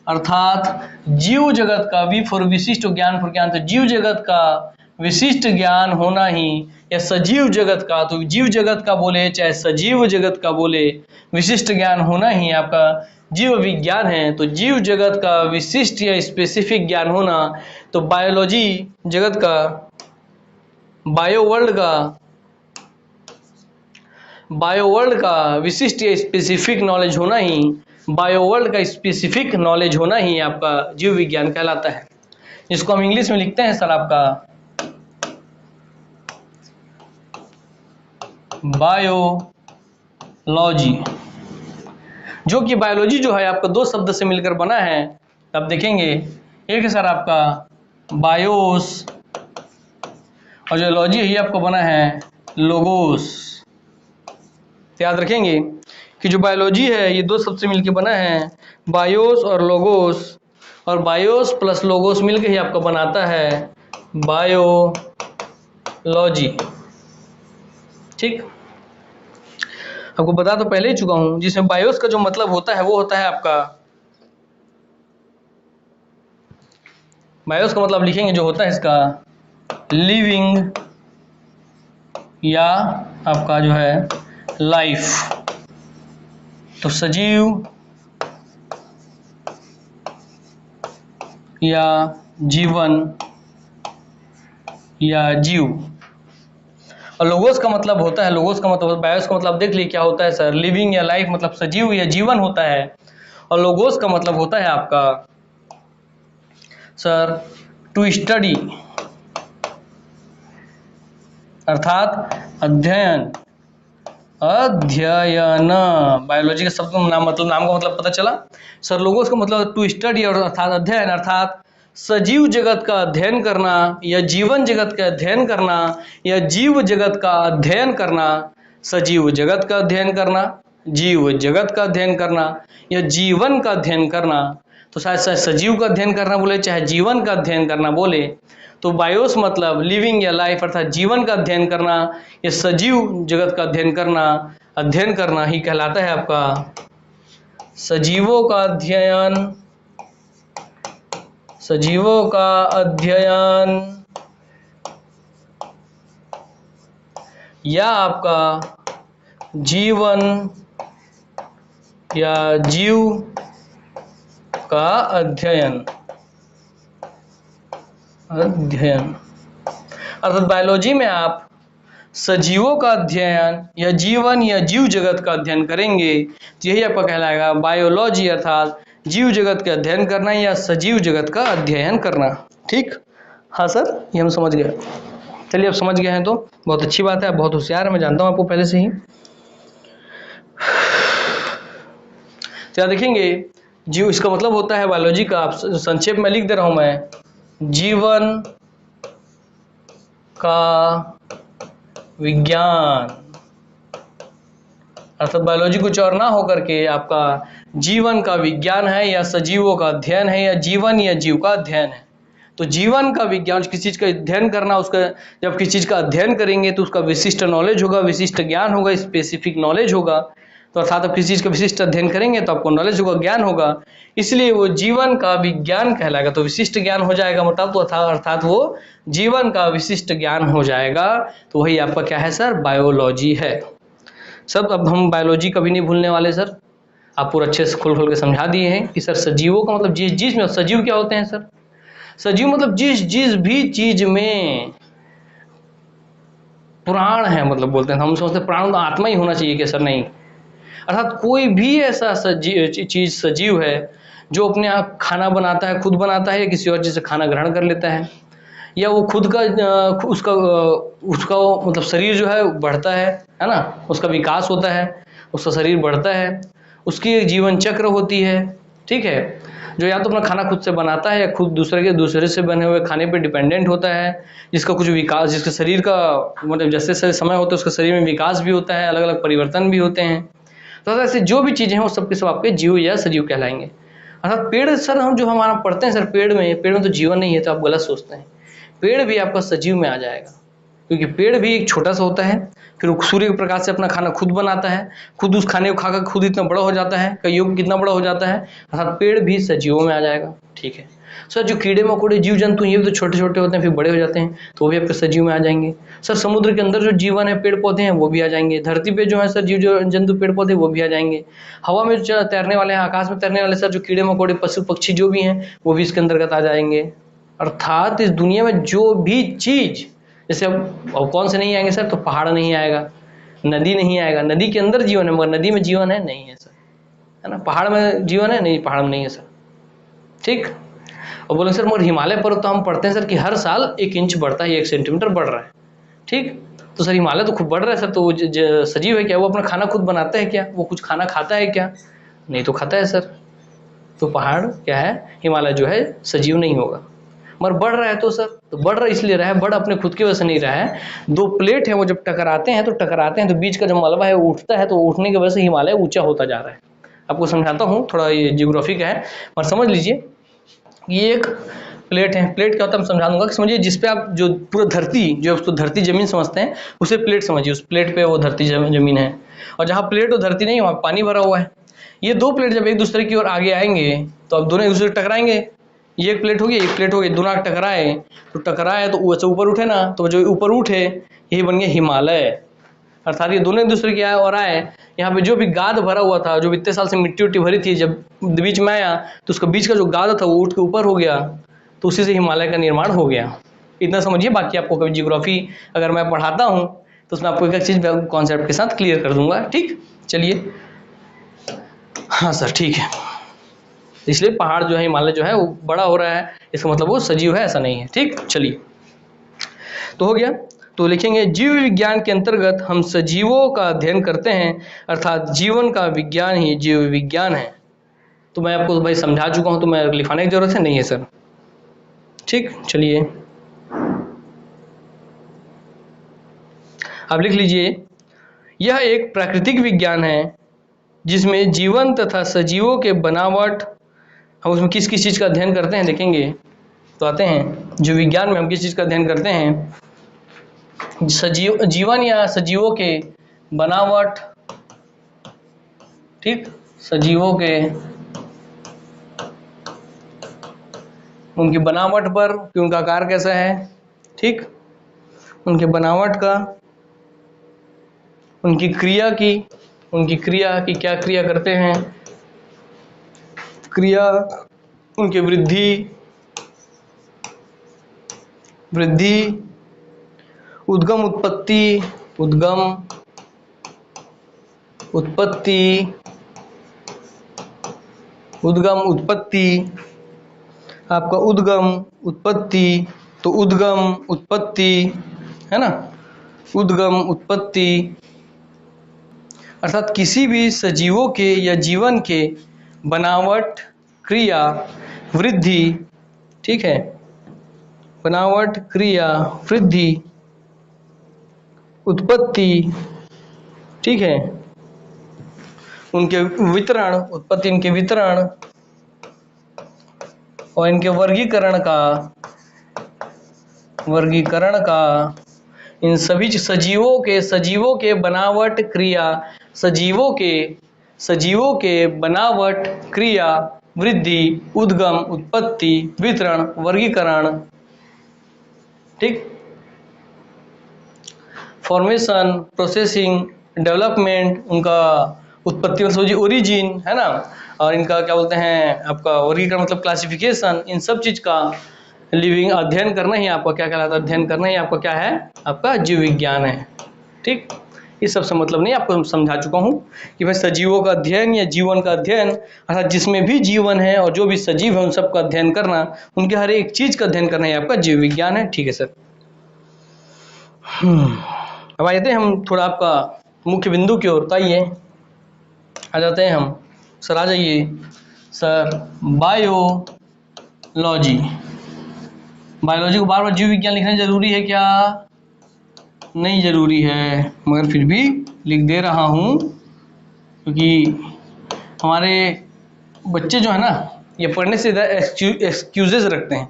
अर्थात जीव जगत का, वी फॉर विशिष्ट, ज्ञान फॉर ज्ञान, तो जीव जगत का विशिष्ट ज्ञान होना ही, या सजीव जगत का, तो जीव जगत का बोले चाहे सजीव जगत का बोले, विशिष्ट ज्ञान होना ही आपका जीव विज्ञान है। तो जीव जगत का विशिष्ट या स्पेसिफिक ज्ञान होना, तो बायोलॉजी जगत का, बायो वर्ल्ड का विशिष्ट या स्पेसिफिक नॉलेज होना ही, बायो वर्ल्ड का स्पेसिफिक नॉलेज होना ही आपका जीव विज्ञान कहलाता है, जिसको हम इंग्लिश में लिखते हैं सर आपका बायोलॉजी। जो कि बायोलॉजी जो है आपका 2 शब्द से मिलकर बना है। अब देखेंगे, एक है सर आपका बायोस, और जो लॉजी है आपको बना है लोगोस। याद रखेंगे कि जो बायोलॉजी है ये 2 शब्द से मिलकर बना है, बायोस और लोगोस, और बायोस प्लस लोगोस मिलकर ही आपका बनाता है बायोलॉजी। ठीक, आपको बता तो पहले ही चुका हूं, जिसमें बायोस का जो मतलब होता है वो होता है आपका बायोस का मतलब लिखेंगे जो होता है इसका लिविंग या आपका जो है लाइफ। तो सजीव या जीवन या जीव। और लोगोस का मतलब होता है, लोगोस का मतलब बायोस का मतलब देख लीजिए क्या होता है सर, लिविंग या लाइफ मतलब सजीव या जीवन होता है। और लोगोस का मतलब होता है आपका सर टू स्टडी, अर्थात अध्ययन, अध्ययन। बायोलॉजी का शब्द नाम मतलब नाम का मतलब पता चला सर। लोगोस का मतलब टू स्टडी और अर्थात अध्ययन, अर्थात सजीव जगत का अध्ययन करना या जीवन जगत का अध्ययन करना या जीव जगत का अध्ययन करना, सजीव जगत का अध्ययन करना, जीव जगत का अध्ययन करना या जीवन का अध्ययन करना। तो शायद सजीव का अध्ययन करना बोले चाहे जीवन का अध्ययन करना बोले, तो बायोस मतलब लिविंग या लाइफ अर्थात जीवन का अध्ययन करना या सजीव जगत का अध्ययन करना ही कहलाता है आपका सजीवों का अध्ययन, सजीवों का अध्ययन या आपका जीवन या जीव का अध्ययन, अर्थात बायोलॉजी में आप सजीवों का अध्ययन या जीवन या जीव जगत का अध्ययन करेंगे तो यही आपका कहलाएगा बायोलॉजी, अर्थात जीव जगत का अध्ययन करना या सजीव जगत का अध्ययन करना। ठीक, हाँ सर, ये हम समझ गए। चलिए, अब समझ गए हैं तो बहुत अच्छी बात है, आप बहुत होशियार है, मैं जानता हूँ आपको पहले से ही। तो देखेंगे जीव, इसका मतलब होता है बायोलॉजी का, आप संक्षेप में लिख दे रहा हूं मैं, जीवन का विज्ञान। अर्थात बायोलॉजी कुछ और ना होकर के आपका जीवन का विज्ञान है या सजीवों का अध्ययन है या जीवन या जीव का अध्ययन है। तो जीवन का विज्ञान, किसी चीज का अध्ययन करना, उसका जब किसी चीज का अध्ययन करेंगे तो उसका विशिष्ट नॉलेज होगा, विशिष्ट ज्ञान होगा, स्पेसिफिक नॉलेज होगा। तो अर्थात आप किसी चीज का विशिष्ट अध्ययन करेंगे तो आपको नॉलेज होगा, ज्ञान होगा, इसलिए वो जीवन का विज्ञान कहलाएगा। तो विशिष्ट ज्ञान हो जाएगा मतलब, तो अर्थात वो जीवन का विशिष्ट ज्ञान हो जाएगा। तो वही आपका क्या है सर, बायोलॉजी है। सब अब हम बायोलॉजी कभी नहीं भूलने वाले सर, आप पूरा अच्छे से खोल के समझा दिए हैं कि सर सजीवों का मतलब जिस में, सजीव क्या होते हैं सर, सजीव मतलब जिस भी चीज में प्राण है, मतलब बोलते हैं, हम सोचते प्राण तो आत्मा ही होना चाहिए क्या सर, नहीं, अर्थात कोई भी ऐसा चीज सजीव है जो अपने आप खाना बनाता है, खुद बनाता है या किसी और चीज से खाना ग्रहण कर लेता है, या वो खुद का उसका मतलब शरीर जो है बढ़ता है ना, उसका विकास होता है, उसका शरीर बढ़ता है, उसकी एक जीवन चक्र होती है। ठीक है, जो या तो अपना खाना खुद से बनाता है या खुद दूसरे से बने हुए खाने पे डिपेंडेंट होता है, जिसका कुछ विकास, जिसके शरीर का मतलब जैसे जैसे समय होता है उसका शरीर में विकास भी होता है, अलग अलग परिवर्तन भी होते हैं। तो ऐसे जो भी चीज़ें हैं वो सब के सब आपके जीव या सजीव कहलाएंगे। अर्थात पेड़ सर, हम जो हमारा पढ़ते हैं सर, पेड़ में तो जीवन नहीं है, तो आप गलत सोचते हैं। पेड़ भी आपका सजीव में आ जाएगा, क्योंकि पेड़ भी एक छोटा सा होता है, फिर सूर्य के प्रकाश से अपना खाना खुद बनाता है, खुद उस खाने को खाकर खुद इतना बड़ा हो जाता है, कईयों को कितना बड़ा हो जाता है, अर्थात पेड़ भी सजीवों में आ जाएगा। ठीक है सर, जो कीड़े मकोड़े जीव जंतु ये भी तो छोटे छोटे होते हैं, फिर बड़े हो जाते हैं, तो वो भी आपके सजीव में आ जाएंगे। सर समुद्र के अंदर जो जीवन है, पेड़ पौधे हैं, वो भी आ जाएंगे। धरती पे जो है सर जीव जो जंतु पेड़ पौधे, वो भी आ जाएंगे। हवा में जो तैरने वाले हैं, आकाश में तैरने वाले सर जो कीड़े मकोड़े पशु पक्षी जो भी हैं, वो भी इसके अंतर्गत आ जाएंगे। अर्थात इस दुनिया में जो भी चीज, जैसे अब कौन से नहीं आएंगे सर, तो पहाड़ नहीं आएगा, नदी नहीं आएगा, नदी के अंदर जीवन है मगर नदी में जीवन है नहीं है सर, है ना। पहाड़ में जीवन है नहीं, पहाड़ में नहीं है सर। ठीक, और बोले सर मगर हिमालय पर्वत तो हम पढ़ते हैं सर कि हर साल 1 इंच बढ़ता है, 1 सेंटीमीटर बढ़ रहा है। ठीक, तो सर हिमालय तो खूब बढ़ रहा है सर, तो वो सजीव है क्या, वो अपना खाना खुद बनाता है क्या, वो कुछ खाना खाता है क्या, नहीं तो खाता है सर। तो पहाड़ क्या है, हिमालय जो है सजीव नहीं होगा, मगर बढ़ रहा है तो सर, तो बढ़ रहा इसलिए रहा है, बढ़ अपने खुद की वजह से नहीं रहा है। 2 प्लेट है वो जब टकराते हैं तो बीच का जो मलबा है वो उठता है, तो उठने की वजह से हिमालय ऊंचा होता जा रहा है। आपको समझाता हूँ, थोड़ा ये जियोग्राफी का है, पर समझ लीजिए। ये एक प्लेट है, प्लेट क्या होता है मैं समझा दूंगा कि समझिए, जिसपे आप जो पूरा धरती, जो उसको धरती जमीन समझते हैं, उसे प्लेट समझिए, उस प्लेट पे वो धरती जमीन है, और जहाँ प्लेट और धरती नहीं, वहाँ पानी भरा हुआ है। ये 2 प्लेट जब एक दूसरे की ओर आगे आएंगे तो अब दोनों एक दूसरे से टकराएंगे, ये एक प्लेट होगी, एक प्लेट होगी, दोनों टकराए तो टकराए तो वैसे ऊपर उठे ना, तो जो ऊपर उठे यही बन गया हिमालय। अर्थात ये दोनों एक दूसरे के आए और आए, यहाँ पे जो भी गाद भरा हुआ था, जो इतने साल से मिट्टी उट्टी भरी थी, जब बीच में आया तो उसका बीच का जो गाद था वो उठ के ऊपर हो गया, तो उसी से हिमालय का निर्माण हो गया। इतना समझिए, बाकी आपको कभी जियोग्राफी अगर मैं पढ़ाता हूँ तो उसमें आपको एक एक चीज़ कॉन्सेप्ट के साथ क्लियर कर दूंगा। ठीक, चलिए। हाँ सर, ठीक है। इसलिए पहाड़ जो है, हिमालय जो है वो बड़ा हो रहा है, इसका मतलब वो सजीव है, ऐसा नहीं है। ठीक, चलिए, तो हो गया। तो लिखेंगे जीव विज्ञान के अंतर्गत हम सजीवों का अध्ययन करते हैं, अर्थात जीवन का विज्ञान ही जीव विज्ञान है। तो मैं आपको भाई समझा चुका हूं, तो मैं लिखाने की जरूरत है नहीं है सर। ठीक, चलिए अब लिख लीजिए, यह एक प्राकृतिक विज्ञान है जिसमें जीवन तथा सजीवों के बनावट, हम उसमें किस किस चीज़ का अध्ययन करते हैं देखेंगे। तो आते हैं, जीव विज्ञान में हम किस चीज़ का अध्ययन करते हैं, जीवन या सजीवों के बनावट। ठीक, सजीवों के उनकी बनावट पर कि उनका आकार कैसा है। ठीक, उनके बनावट का, उनकी क्रिया की क्या क्रिया करते हैं, क्रिया, उनकी वृद्धि, उद्गम उत्पत्ति, उद्गम उत्पत्ति, आपका उद्गम उत्पत्ति, तो उद्गम उत्पत्ति है ना, उद्गम उत्पत्ति अर्थात किसी भी सजीवों के या जीवन के बनावट, क्रिया, वृद्धि, ठीक है, बनावट, क्रिया, वृद्धि, उत्पत्ति, ठीक है, उनके वितरण, उत्पत्ति, इनके वितरण और इनके वर्गीकरण का, इन सभी सजीवों के बनावट, क्रिया, सजीवों के बनावट, क्रिया, वृद्धि, उद्गम, उत्पत्ति, वितरण, वर्गीकरण, ठीक, फॉर्मेशन, प्रोसेसिंग, डेवलपमेंट, उनका उत्पत्ति मतलब ओरिजिन है ना, और इनका क्या बोलते हैं आपका वर्गीकरण मतलब क्लासिफिकेशन, इन सब चीज का लिविंग अध्ययन करना ही आपका क्या कहलाता है, अध्ययन करना ही आपका क्या है, आपका जीव विज्ञान है। ठीक, इस सब से मतलब नहीं, आपको समझा चुका हूँ कि भाई सजीवों का अध्ययन या जीवन का अध्ययन, अर्थात जिसमें भी जीवन है और जो भी सजीव है उन सब का अध्ययन करना, उनके हर एक चीज का अध्ययन करना ही आपका जीव विज्ञान है। ठीक है सर। अब आते हैं हम थोड़ा आपका मुख्य बिंदु की ओर, तो आइए आ जाते हैं हम। सर आ जाइए सर, बायोलॉजी को बार बार जीव विज्ञान लिखना जरूरी है क्या? नहीं जरूरी है, मगर फिर भी लिख दे रहा हूँ क्योंकि हमारे बच्चे जो है ना, ये पढ़ने से एक्सक्यूजेस रखते हैं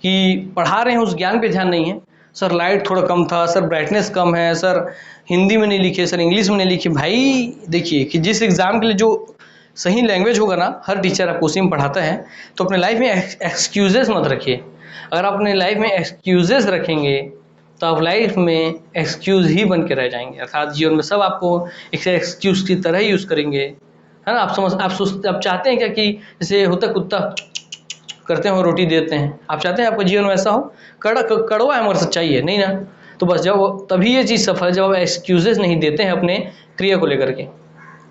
कि पढ़ा रहे हैं उस ज्ञान पे ध्यान नहीं है। सर लाइट थोड़ा कम था, सर ब्राइटनेस कम है, सर हिंदी में नहीं लिखे, सर इंग्लिश में नहीं लिखे। भाई देखिए कि जिस एग्ज़ाम के लिए जो सही लैंग्वेज होगा ना, हर टीचर आपको उसी में पढ़ाता है, तो अपने लाइफ में एक्सक्यूजेस मत रखिए। अगर आप अपने लाइफ में एक्सक्यूजेस रखेंगे तो आप लाइफ में एक्सक्यूज़ ही बन के रह जाएंगे, अर्थात जीवन में सब आपको एक एक्सक्यूज़ की तरह यूज़ करेंगे, है ना। आप चाहते हैं क्या कि जैसे होता कुत्ता करते हैं और रोटी देते हैं, आप चाहते हैं आपका जीवन वैसा हो? कड़वा है मगर सच्चाई है नहीं ना। तो बस जब तभी ये चीज़ सफल, जब आप एक्सक्यूजेस नहीं देते हैं अपने क्रिया को लेकर के।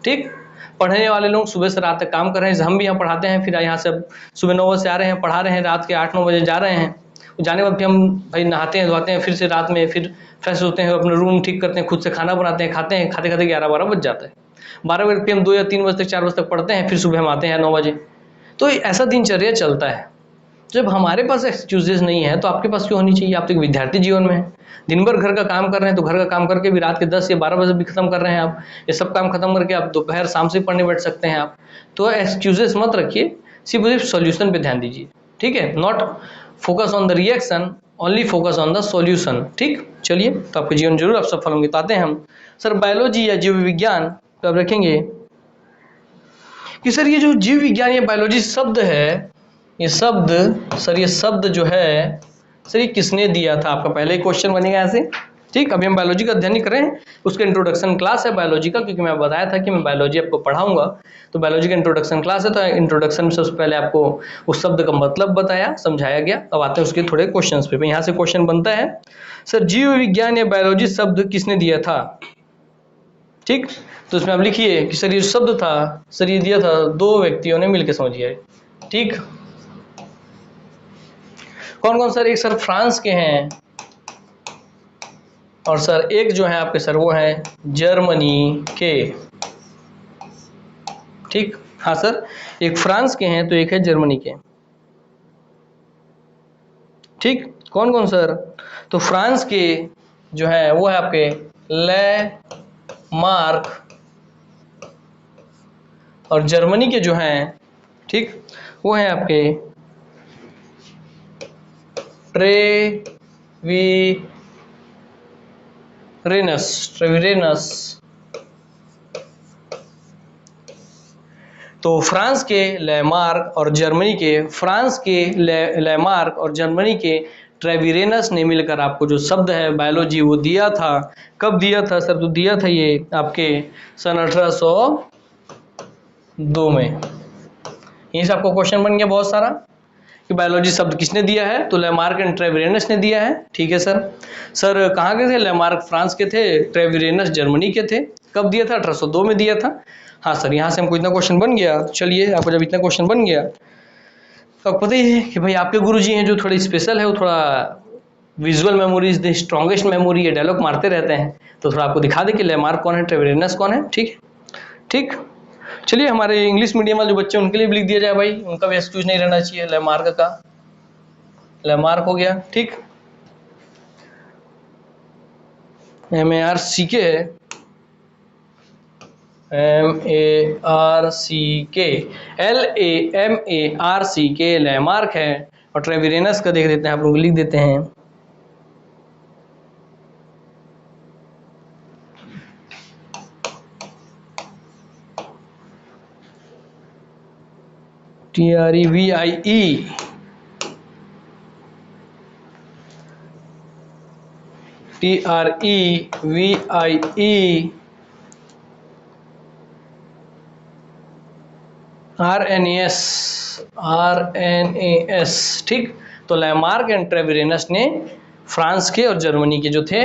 ठीक, पढ़ने वाले लोग सुबह से रात तक काम कर रहे हैं, हम भी यहाँ पढ़ाते हैं, फिर यहाँ से सुबह 9 बजे से आ रहे हैं, पढ़ा रहे हैं, रात के 8-9 बजे जा रहे हैं। जाने वक्त भी हम भाई नहाते हैं, धोते हैं, फिर से रात में फिर फ्रेश होते हैं, अपने रूम ठीक करते हैं, खुद से खाना बनाते हैं, खाते हैं, खाते 11-12 बज जाता है। 12 बजे फिर हम 2 या 3 बजे तक 4 बजे तक पढ़ते हैं, फिर सुबह हम आते हैं 9 बजे। तो ऐसा दिनचर्या चलता है। जब हमारे पास एक्सक्यूजेस नहीं है तो आपके पास क्यों होनी चाहिए? आप तो एक विद्यार्थी जीवन में है, दिन भर घर का काम कर रहे हैं, तो घर का काम करके भी रात के 10 या 12 बजे भी खत्म कर रहे हैं आप। ये सब काम खत्म करके आप दोपहर शाम से पढ़ने बैठ सकते हैं आप। तो एक्सक्यूजेस मत रखिए, सिर्फ सॉल्यूशन पे ध्यान दीजिए। ठीक है, not focus on the reaction, only focus on the solution. ठीक, चलिए, तो आपके जीवन जरूर आप सफल होंगे। तो आते हैं हम सर बायोलॉजी या जीव विज्ञान, तो आप रखेंगे कि सर ये जो जीव विज्ञान या बायोलॉजी शब्द है, ये शब्द सर, ये शब्द जो है सर, ये किसने दिया था? आपका पहले ही क्वेश्चन बनेगा ऐसे। ठीक, अभी हम बायोलॉजी का अध्ययन नहीं कर रहे हैं, उसका इंट्रोडक्शन क्लास है बायोलॉजी का, क्योंकि मैं बताया था कि मैं बायोलॉजी आपको पढ़ाऊंगा, तो बायोलॉजी का इंट्रोडक्शन क्लास है। तो इंट्रोडक्शन में सबसे पहले आपको उस शब्द का मतलब बताया, समझाया गया। अब आते हैं उसके थोड़े क्वेश्चन पे। यहाँ से क्वेश्चन बनता है, सर जीव विज्ञान या बायोलॉजी शब्द किसने दिया था? ठीक, तो इसमें आप लिखिए कि सर ये शब्द था, सर ये दिया था 2 व्यक्तियों ने मिलकर, समझिए। ठीक, कौन कौन सर? एक सर फ्रांस के हैं, और सर एक जो है आपके सर वो है जर्मनी के। ठीक, हाँ सर, एक फ्रांस के हैं तो एक है जर्मनी के। ठीक, कौन कौन सर? तो फ्रांस के जो है वो है आपके ले मार्क, और जर्मनी के जो हैं, ठीक, वो है आपके ट्रेविरेनस। तो फ्रांस के लेमार्क और जर्मनी के लेमार्क और जर्मनी के ट्रेविरेनस ने मिलकर आपको जो शब्द है बायोलॉजी वो दिया था। कब दिया था सर? तो दिया था ये आपके सन 1802 में। यहीं से आपको क्वेश्चन बन गया बहुत सारा कि बायोलॉजी शब्द किसने दिया है? तो लेमार्क एंड ट्रेविरेनस ने दिया है। ठीक है सर। सर कहाँ के थे? लेमार्क फ्रांस के थे, ट्रेविरेनस जर्मनी के थे। कब दिया था? 1802 में दिया था। हाँ सर, यहाँ से हमको इतना क्वेश्चन बन गया। चलिए, आपको जब इतना क्वेश्चन बन गया तो आपको पता ही है कि भाई आपके गुरुजी हैं जो थोड़े स्पेशल है, वो थोड़ा visual memory is the strongest memory, ये डायलॉग मारते रहते हैं। तो थोड़ा आपको दिखा दे कि लेमार्क कौन है, ट्रेविरेनस कौन है। ठीक है, ठीक। चलिए, हमारे इंग्लिश मीडियम वाले जो बच्चे उनके लिए भी लिख दिया जाए भाई, उनका भी एक्सक्यूज नहीं रहना चाहिए। लेमार्क का लेमार्क हो गया। ठीक, MARC है, MARC, LAMARC लेमार्क है। और ट्रेविरेनस का देख देते हैं, आप लोग लिख देते हैं TREVIE, RNAS। ठीक, तो लेमार्क एंड ट्रेविरेनस ने फ्रांस के और जर्मनी के जो थे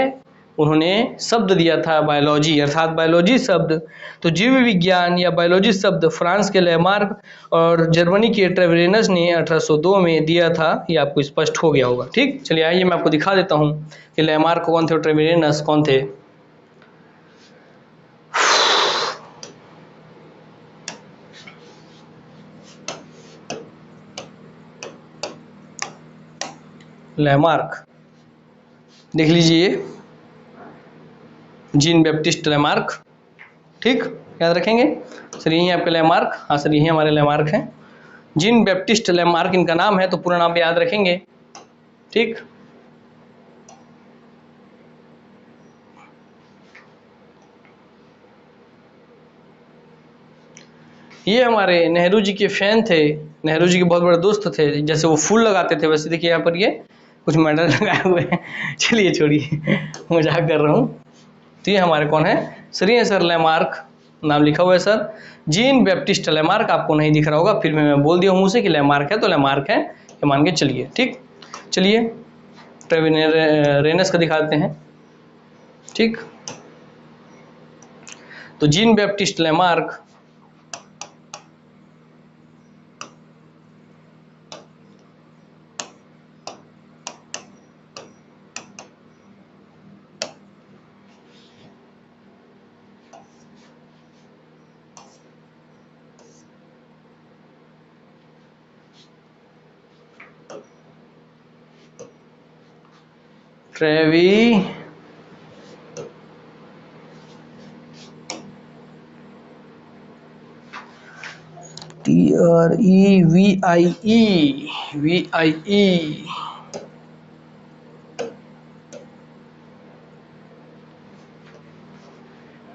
उन्होंने शब्द दिया था बायोलॉजी, अर्थात बायोलॉजी शब्द। तो जीव विज्ञान या बायोलॉजी शब्द फ्रांस के लेमार्क और जर्मनी के ट्रेविरेनस ने 1802 में दिया था। ये आपको स्पष्ट हो गया होगा। ठीक, चलिए आइए मैं आपको दिखा देता हूँ कि लेमार्क कौन थे और ट्रेविरेनस कौन थे। लेमार्क देख लीजिए, जीन बैप्टिस्ट लेमार्क। ठीक, याद रखेंगे सर, यही आपके लेमार्क। हाँ सर, यही हमारे लेमार्क हैं, जीन बैप्टिस्ट लेमार्क इनका नाम है, तो पूरा नाम याद रखेंगे। ठीक, ये हमारे नेहरू जी के फैन थे, नेहरू जी के बहुत बड़े दोस्त थे। जैसे वो फूल लगाते थे वैसे देखिए यहाँ पर ये कुछ मेडल लगाए हुए हैं। चलिए छोड़िए, मजाक कर रहा हूँ। तो ये हमारे कौन है सर? ये सर लेमार्क नाम लिखा हुआ है सर, जीन बैप्टिस्ट लेमार्क। आपको नहीं दिख रहा होगा, फिर भी मैं बोल दिया हूँ मुँह से कि लेमार्क है तो लेमार्क है, ये मान के चलिए। ठीक, चलिए ट्रेविरेनस का दिखाते हैं। ठीक, तो जीन बैप्टिस्ट लेमार्क TREVIE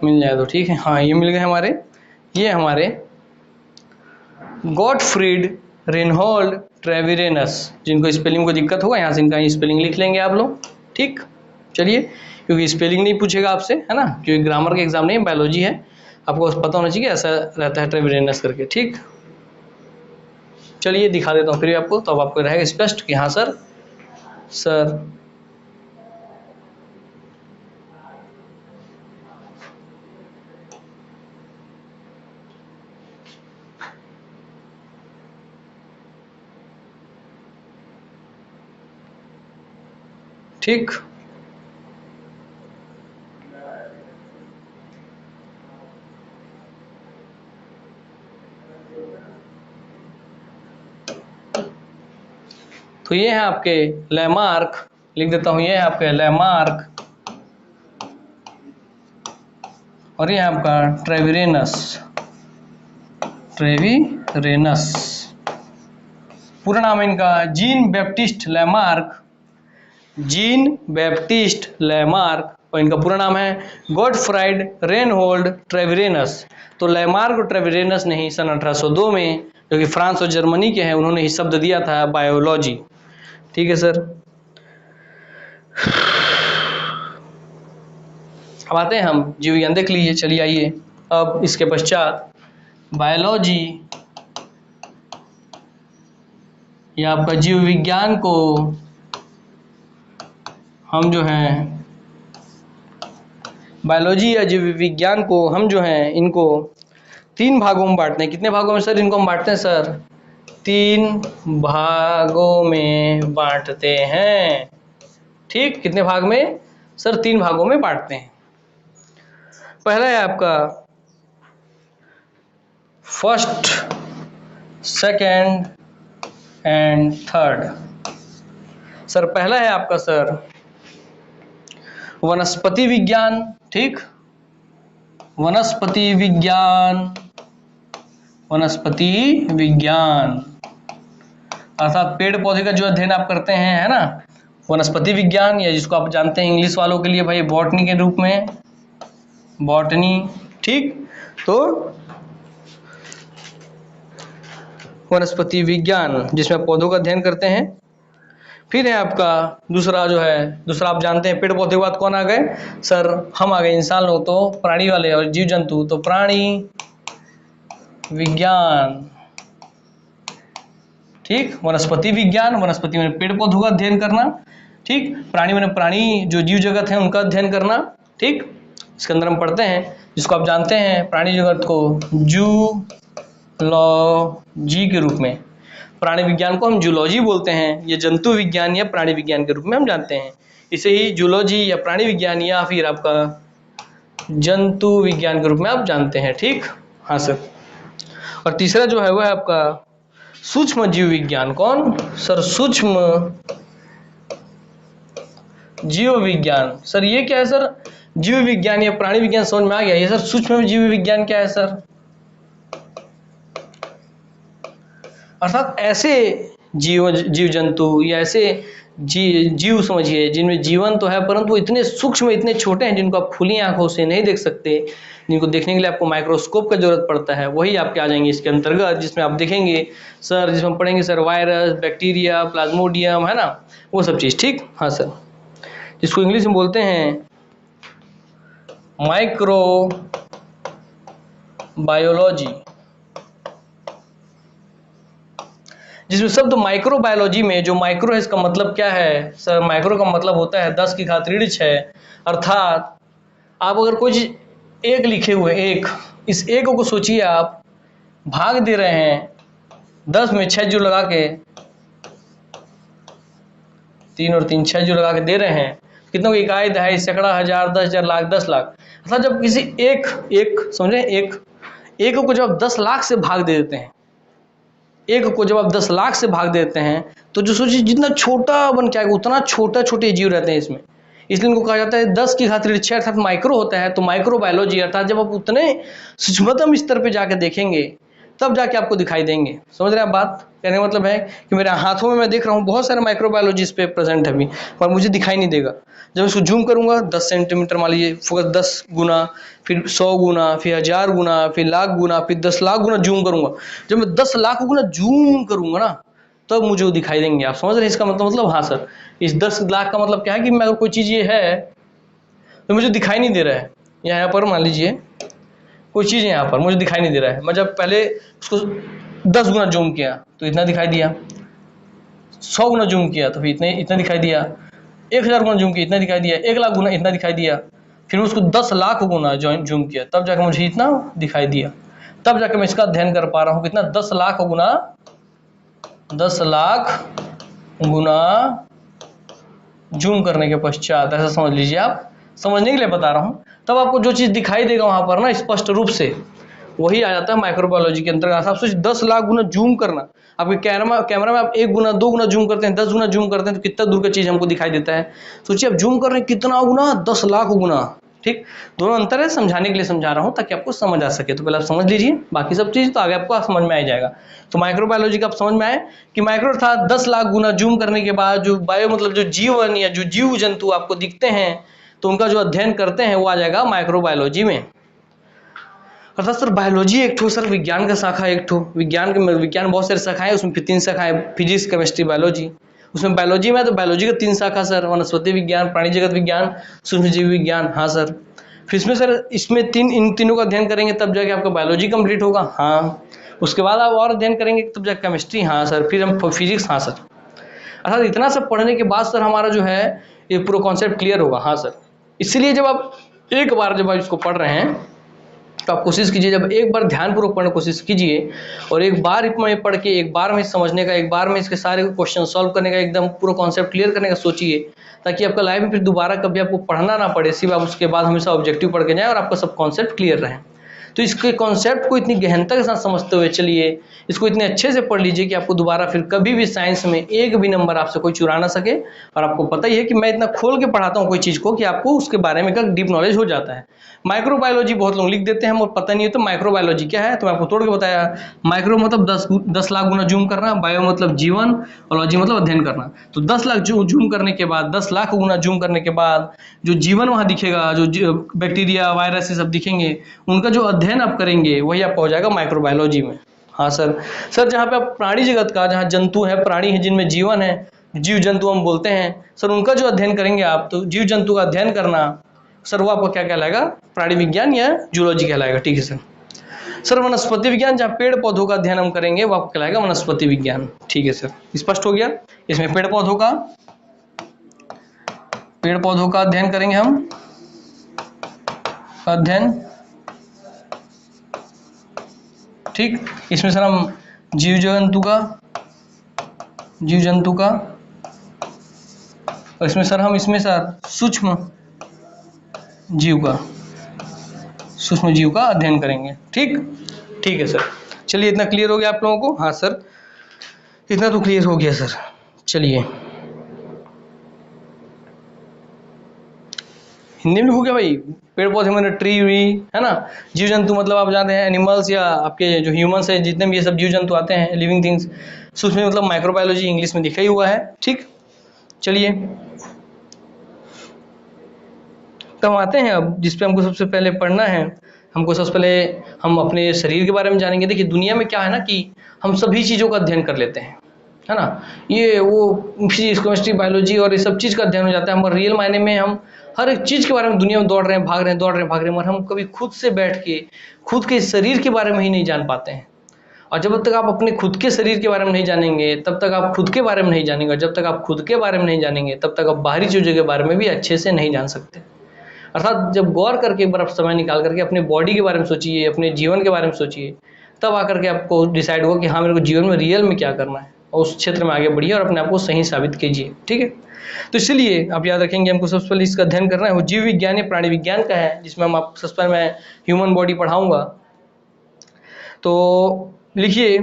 मिल जाए तो ठीक है। हाँ, ये मिल गए हमारे। ये हमारे गॉटफ्रीड रेनहोल्ड ट्रेविरेनस। जिनको स्पेलिंग को दिक्कत होगा यहाँ से इनका स्पेलिंग लिख लेंगे आप लोग, ठीक। चलिए, क्योंकि स्पेलिंग नहीं पूछेगा आपसे, है ना, क्योंकि ग्रामर का एग्जाम नहीं, बायोलॉजी है, आपको पता होना चाहिए ऐसा रहता है ट्रेविरेनस करके, ठीक। चलिए दिखा देता हूँ फिर आपको, तो अब आपको रहेगा स्पष्ट कि हाँ सर ठीक। तो ये है आपके लैमार्क, लिख देता हूं, ये है आपके लैमार्क और ये है आपका ट्रेविरेनस। पूरा नाम है इनका जीन बैप्टिस्ट लैमार्क और इनका पूरा नाम है गॉटफ्राइड रेनहोल्ड ट्रेविरेनस। तो लैमार्क और ट्रेविरेनस ने ही सन 1802 में, जो कि फ्रांस और जर्मनी के हैं, उन्होंने ही शब्द दिया था बायोलॉजी, ठीक है सर। अब आते हैं हम जीव विज्ञान देख लीजिए, चलिए आइए। अब इसके पश्चात बायोलॉजी या आपका जीव विज्ञान को हम जो है बायोलॉजी या जीव विज्ञान को हम जो है इनको 3 भागों में बांटते हैं। कितने भागों में सर इनको हम बांटते हैं सर? 3 भागों में बांटते हैं, ठीक। कितने भाग में सर? 3 भागों में बांटते हैं। पहला है आपका first, second and third. Sir पहला है आपका सर वनस्पति विज्ञान, ठीक। वनस्पति विज्ञान अर्थात पेड़ पौधे का जो अध्ययन आप करते हैं, है ना, वनस्पति विज्ञान, या जिसको आप जानते हैं इंग्लिश वालों के लिए भाई बॉटनी के रूप में, बॉटनी, ठीक। तो वनस्पति विज्ञान जिसमें आप पौधों का अध्ययन करते हैं। फिर है आपका दूसरा आप जानते हैं पेड़ पौधे के बाद कौन आ गए सर? हम आ गए इंसान लोग, तो प्राणी वाले और जीव जंतु, तो प्राणी विज्ञान, ठीक। वनस्पति विज्ञान, वनस्पति में पेड़ पौधों का अध्ययन करना, ठीक। प्राणी में प्राणी जो जीव जगत है उनका अध्ययन करना, ठीक। इसके अंदर हम पढ़ते हैं, जिसको आप जानते हैं प्राणी जगत को जूलॉजी के रूप में, प्राणी विज्ञान को हम जूलॉजी बोलते हैं, ये जंतु विज्ञान या प्राणी विज्ञान के रूप में हम जानते हैं। इसे ही जूलॉजी या प्राणी विज्ञान या फिर आपका जंतु विज्ञान के रूप में आप जानते हैं, ठीक। हाँ सर। और तीसरा जो है वह है आपका सूक्ष्म जीव विज्ञान। कौन सर? सूक्ष्म जीव विज्ञान। सर ये क्या है सर? जीव विज्ञान या प्राणी विज्ञान समझ में आ गया, ये सर सूक्ष्म जीव विज्ञान क्या है सर? अर्थात ऐसे जीव जंतु या ऐसे जीव समझिए जिनमें जीवन तो है परंतु वो इतने सूक्ष्म, इतने छोटे हैं जिनको आप खुली आंखों से नहीं देख सकते, जिनको देखने के लिए आपको माइक्रोस्कोप का जरूरत पड़ता है, वही आपके आ जाएंगे इसके अंतर्गत, जिसमें आप देखेंगे सर, जिसमें हम पढ़ेंगे सर वायरस, बैक्टीरिया, प्लाज्मोडियम, है ना, वो सब चीज़, ठीक। हाँ सर। जिसको इंग्लिश में बोलते हैं माइक्रो बायोलॉजी, जिसमें शब्द माइक्रो बायोलॉजी में जो माइक्रो है इसका मतलब क्या है सर? माइक्रो का मतलब होता है 10 की घात 6, अर्थात आप अगर कोई चीज एक लिखे हुए, एक, इस एक को सोचिए आप भाग दे रहे हैं 10 में 6 जो लगा के, 3 और 3 6 जो लगा के दे रहे हैं, कितनों की इकाई, दहाई, सैकड़ा, हजार, 10,000, लाख, 10 लाख। अर्थात जब किसी एक समझे, एक को जब 10 लाख से भाग दे देते हैं, एक को जब आप 10 लाख से भाग देते हैं, तो जो सोचिए जितना छोटा बन के आएगा उतना छोटे जीव रहते हैं इसमें, इसलिए इनको कहा जाता है 10 की घात 6 अर्थात माइक्रो होता है। तो माइक्रो बायोलॉजी अर्थात जब आप उतने सूक्ष्मतम स्तर पे जाके देखेंगे तब जाके आपको दिखाई देंगे। समझ रहे हैं आप बात? कहने का मतलब है कि मेरे हाथों में मैं देख रहा हूँ बहुत सारे माइक्रोबायोलॉजी इस पे प्रेजेंट है अभी, पर मुझे दिखाई नहीं देगा। जब इसको जूम करूंगा 10 सेंटीमीटर मान लीजिए, फोकस 10 गुना, फिर 100 गुना, फिर 1000 गुना, फिर लाख गुना, फिर 10 लाख गुना जूम करूंगा। जब मैं 10 लाख गुना जूम करूंगा ना, तब मुझे वो दिखाई देंगे। आप समझ रहे हैं इसका मतलब? हाँ सर, इस 10 लाख का मतलब क्या है कि मैं अगर कोई चीज़ ये है तो मुझे दिखाई नहीं दे रहा है। यहाँ पर मान लीजिए कोई चीज़ है, यहाँ पर मुझे दिखाई नहीं दे रहा है। मैं जब पहले उसको 10 गुना जूम किया तो इतना दिखाई दिया, 100 गुना जूम किया तो फिर इतना दिखाई दिया, 1000 गुना जूम किया इतना दिखाई दिया, 1 लाख गुना इतना दिखाई दिया, फिर उसको 10 लाख गुना जूम किया तब जाकर मुझे इतना दिखाई दिया। तब जाकर मैं इसका अध्ययन कर पा रहा हूँ कितना, 10 लाख गुना 10 लाख गुना जूम करने के पश्चात, ऐसा समझ लीजिए। आप समझने के लिए बता रहा हूँ। तब आपको जो चीज़ दिखाई देगा वहाँ पर ना स्पष्ट रूप से, वही आ जाता है माइक्रोबायोलॉजी के अंतर्गत। आप सोचिए 10 लाख गुना जूम करना, आपके कैमरा में आप 1 गुना 2 गुना जूम करते हैं, 10 गुना जूम करते हैं तो कितना दूर का चीज़ हमको दिखाई देता है। सोचिए आप जूम कर रहे हैं कितना गुना, 10 लाख गुना। ठीक, दोनों अंतर है, समझाने के लिए समझा रहा हूँ ताकि आपको समझ आ सके। तो पहले आप समझ लीजिए, बाकी सब चीज़ तो आगे आपको समझ में आ जाएगा। तो माइक्रोबायोलॉजी का आप समझ में आए कि माइक्रो अर्थात 10 लाख गुना जूम करने के बाद जो बायो मतलब जो जीवन या जो जीव जंतु आपको दिखते हैं तो उनका जो अध्ययन करते हैं वो आ जाएगा माइक्रोबायोलॉजी में। अर्थात सर बायोलॉजी एक ठो सर विज्ञान का शाखा, एक ठो विज्ञान बहुत सारी शाखाएं, उसमें 3 शाखाएं, फिजिक्स, केमिस्ट्री, बायोलॉजी। उसमें बायोलॉजी में तो बायोलॉजी का 3 शाखा सर, वनस्पति विज्ञान, प्राणी जगत विज्ञान, सूक्ष्मजीव विज्ञान। हाँ सर, फिर इसमें सर इसमें इन तीनों का अध्ययन करेंगे तब जाके आपका बायोलॉजी कंप्लीट होगा। हाँ, उसके बाद आप और अध्ययन करेंगे तब जाके केमिस्ट्री। हाँ सर, फिर हम फिजिक्स। हाँ सर, अर्थात इतना सब पढ़ने के बाद सर हमारा जो है ये पूरा कॉन्सेप्ट क्लियर होगा। हाँ सर, इसलिए जब आप एक बार जब आप इसको पढ़ रहे हैं तो आप कोशिश कीजिए, जब एक बार ध्यानपूर्वक पढ़ने की कोशिश कीजिए और एक बार में पढ़ के एक बार में समझने का, एक बार में इसके सारे क्वेश्चन सॉल्व करने का, एकदम पूरा कॉन्सेप्ट क्लियर करने का सोचिए, ताकि आपका लाइफ में फिर दोबारा कभी आपको पढ़ना ना पड़े, सिर्फ आप उसके बाद हमेशा ऑब्जेक्टिव पढ़ के जाए और आपका सब कॉन्सेप्ट क्लियर रहे। तो इसके कॉन्सेप्ट को इतनी गहनता के साथ समझते हुए चलिए, इसको इतने अच्छे से पढ़ लीजिए कि आपको दोबारा फिर कभी भी साइंस में एक भी नंबर आपसे कोई चुरा ना सके। और आपको पता ही है कि मैं इतना खोल के पढ़ाता हूँ कोई चीज़ को कि आपको उसके बारे में का डीप नॉलेज हो जाता है। माइक्रोबायोलॉजी बहुत लोग लिख देते हैं और पता नहीं है तो माइक्रोबायोलॉजी क्या है, तो मैं आपको तोड़ के बताया। माइक्रो मतलब 10 लाख गुना जूम करना, बायो मतलब जीवन और लॉजी मतलब अध्ययन करना। तो 10 लाख जूम करने के बाद, 10 लाख गुना जूम करने के बाद जो जीवन वहाँ दिखेगा, जो बैक्टीरिया, वायरस सब दिखेंगे, उनका जो अध्ययन आप करेंगे वही आपका हो जाएगा माइक्रोबायोलॉजी में। हाँ सर जहाँ पे आप प्राणी जगत का, जहाँ जंतु है, प्राणी है जिनमें जीवन है, जीव जंतु हम बोलते हैं सर, उनका जो अध्ययन करेंगे आप, तो जीव जंतु का अध्ययन करना सर वो आपको क्या कहलाएगा, प्राणी विज्ञान या जूलॉजी कहलाएगा। ठीक है सर वनस्पति विज्ञान, जहाँ पेड़ पौधों का अध्ययन हम करेंगे वो आपको कहलाएगा वनस्पति विज्ञान। ठीक है सर, स्पष्ट हो गया। इसमें पेड़ पौधों का अध्ययन करेंगे हम, अध्ययन। ठीक, इसमें सर हम जीव जंतु का, और इसमें सर सूक्ष्म जीव का अध्ययन करेंगे। ठीक है सर, चलिए इतना क्लियर हो गया आप लोगों को। हाँ सर, इतना तो क्लियर हो गया सर। चलिए हिंदी में हो गया भाई। पेड़ पौधे मतलब ट्री वी है ना, जीव जंतु मतलब आप जानते हैं एनिमल्स या आपके जो ह्यूमंस है, जितने भी ये सब जीव जंतु आते हैं, लिविंग थिंग्स, सूक्ष्म मतलब माइक्रोबायोलॉजी इंग्लिश में लिखा ही हुआ है। ठीक, चलिए तब आते हैं अब जिस पे हमको सबसे पहले पढ़ना है। हमको सबसे पहले हम अपने शरीर के बारे में जानेंगे। देखिए दुनिया में क्या है ना कि हम सभी चीज़ों का अध्ययन कर लेते हैं, है ना, ये वो फिजिक्स, केमिस्ट्री, बायोलॉजी और ये सब चीज़ का अध्ययन हो जाता है। हम रियल मायने में हम हर एक चीज़ के बारे में दुनिया में दौड़ रहे हैं, भाग रहे हैं, मगर हम कभी खुद से बैठ के खुद के शरीर के बारे में ही नहीं जान पाते हैं। और जब तक आप अपने खुद के शरीर के बारे में नहीं जानेंगे तब तक आप खुद के बारे में नहीं जानेंगे, जब तक आप खुद के बारे में नहीं जानेंगे तब तक आप बाहरी चीज़ों के बारे में भी अच्छे से नहीं जान सकते। अर्थात जब गौर करके एक बार आप समय निकाल करके अपने बॉडी के बारे में सोचिए, अपने जीवन के बारे में सोचिए, तब आकर के आपको डिसाइड होगा कि हाँ मेरे को जीवन में रियल में क्या करना है, और उस क्षेत्र में आगे बढ़िए और अपने आप को सही साबित कीजिए। ठीक है, तो इसलिए आप याद रखेंगे हमको सबसे पहले इसका अध्ययन करना है, वो जीव विज्ञान या प्राणी विज्ञान का है, जिसमें हम आप सबसे पहले मैं ह्यूमन बॉडी पढ़ाऊंगा। तो लिखिए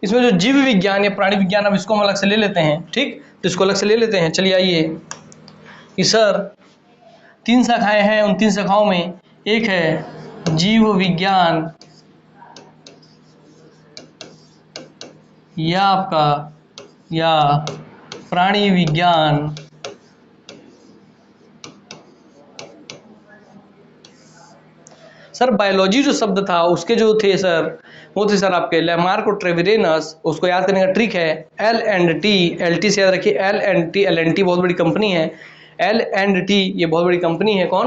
इसमें जो जीव विज्ञान या प्राणी विज्ञान, अब इसको हम अलग से ले लेते हैं। ठीक, तो इसको अलग से ले लेते हैं। चलिए आइए कि सर 3 शाखाएं हैं, उन 3 शाखाओं में एक है जीव विज्ञान या प्राणी विज्ञान, सर बायोलॉजी जो शब्द था उसके जो थे सर, वो थे सर आपके लैमार्क और ट्रेविरेनस। उसको याद करने का ट्रिक है L&T, LT से याद रखिए, L&T बहुत बड़ी कंपनी है। L&T ये बहुत बड़ी कंपनी है। कौन?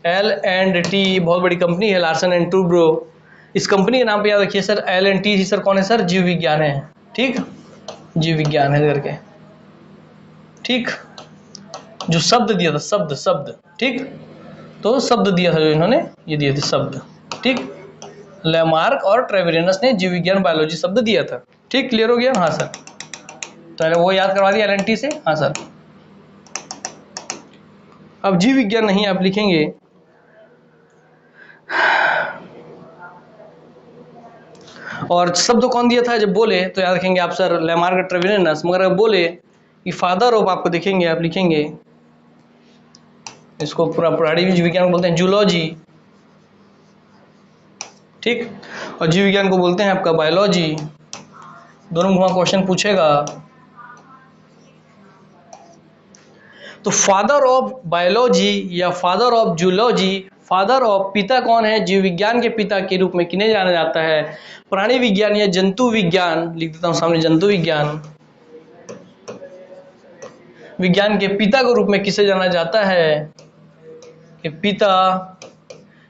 L&T बहुत बड़ी कंपनी है, लार्सन एंड टूब्रो। इस कंपनी के नाम पे याद रखिए सर L&T सर कौन है सर? जीव विज्ञान है। ठीक, जीव विज्ञान है करके। ठीक, जो शब्द दिया था, शब्द ठीक, तो शब्द दिया था जो इन्होंने, ये दिए थे शब्द। ठीक, लैमार्क और ट्रेविरेनस ने जीव विज्ञान बायोलॉजी शब्द दिया था। ठीक, क्लियर हो गया? हाँ सर, तो वो याद करवा दिया L&T से। हाँ सर, अब जीव विज्ञान नहीं आप लिखेंगे, और शब्द कौन दिया था जब बोले तो याद रखेंगे आप सर लैमार्क ट्रेविरेनस। मगर अगर बोले कि फादर ऑफ, आपको देखेंगे आप लिखेंगे इसको पूरा प्राणी जीव विज्ञान को बोलते हैं जूलॉजी। ठीक, और जीव विज्ञान को बोलते हैं आपका बायोलॉजी। दोनों घुमा क्वेश्चन पूछेगा। तो फादर ऑफ बायोलॉजी या father of zoology, father of पिता कौन है? जीव विज्ञान के पिता के रूप में किन्हें जाना जाता है? प्राणी विज्ञान या जंतु विज्ञान, लिख देता हूं सामने जंतु विज्ञान, विज्ञान के पिता के रूप में किसे जाना जाता है? कि पिता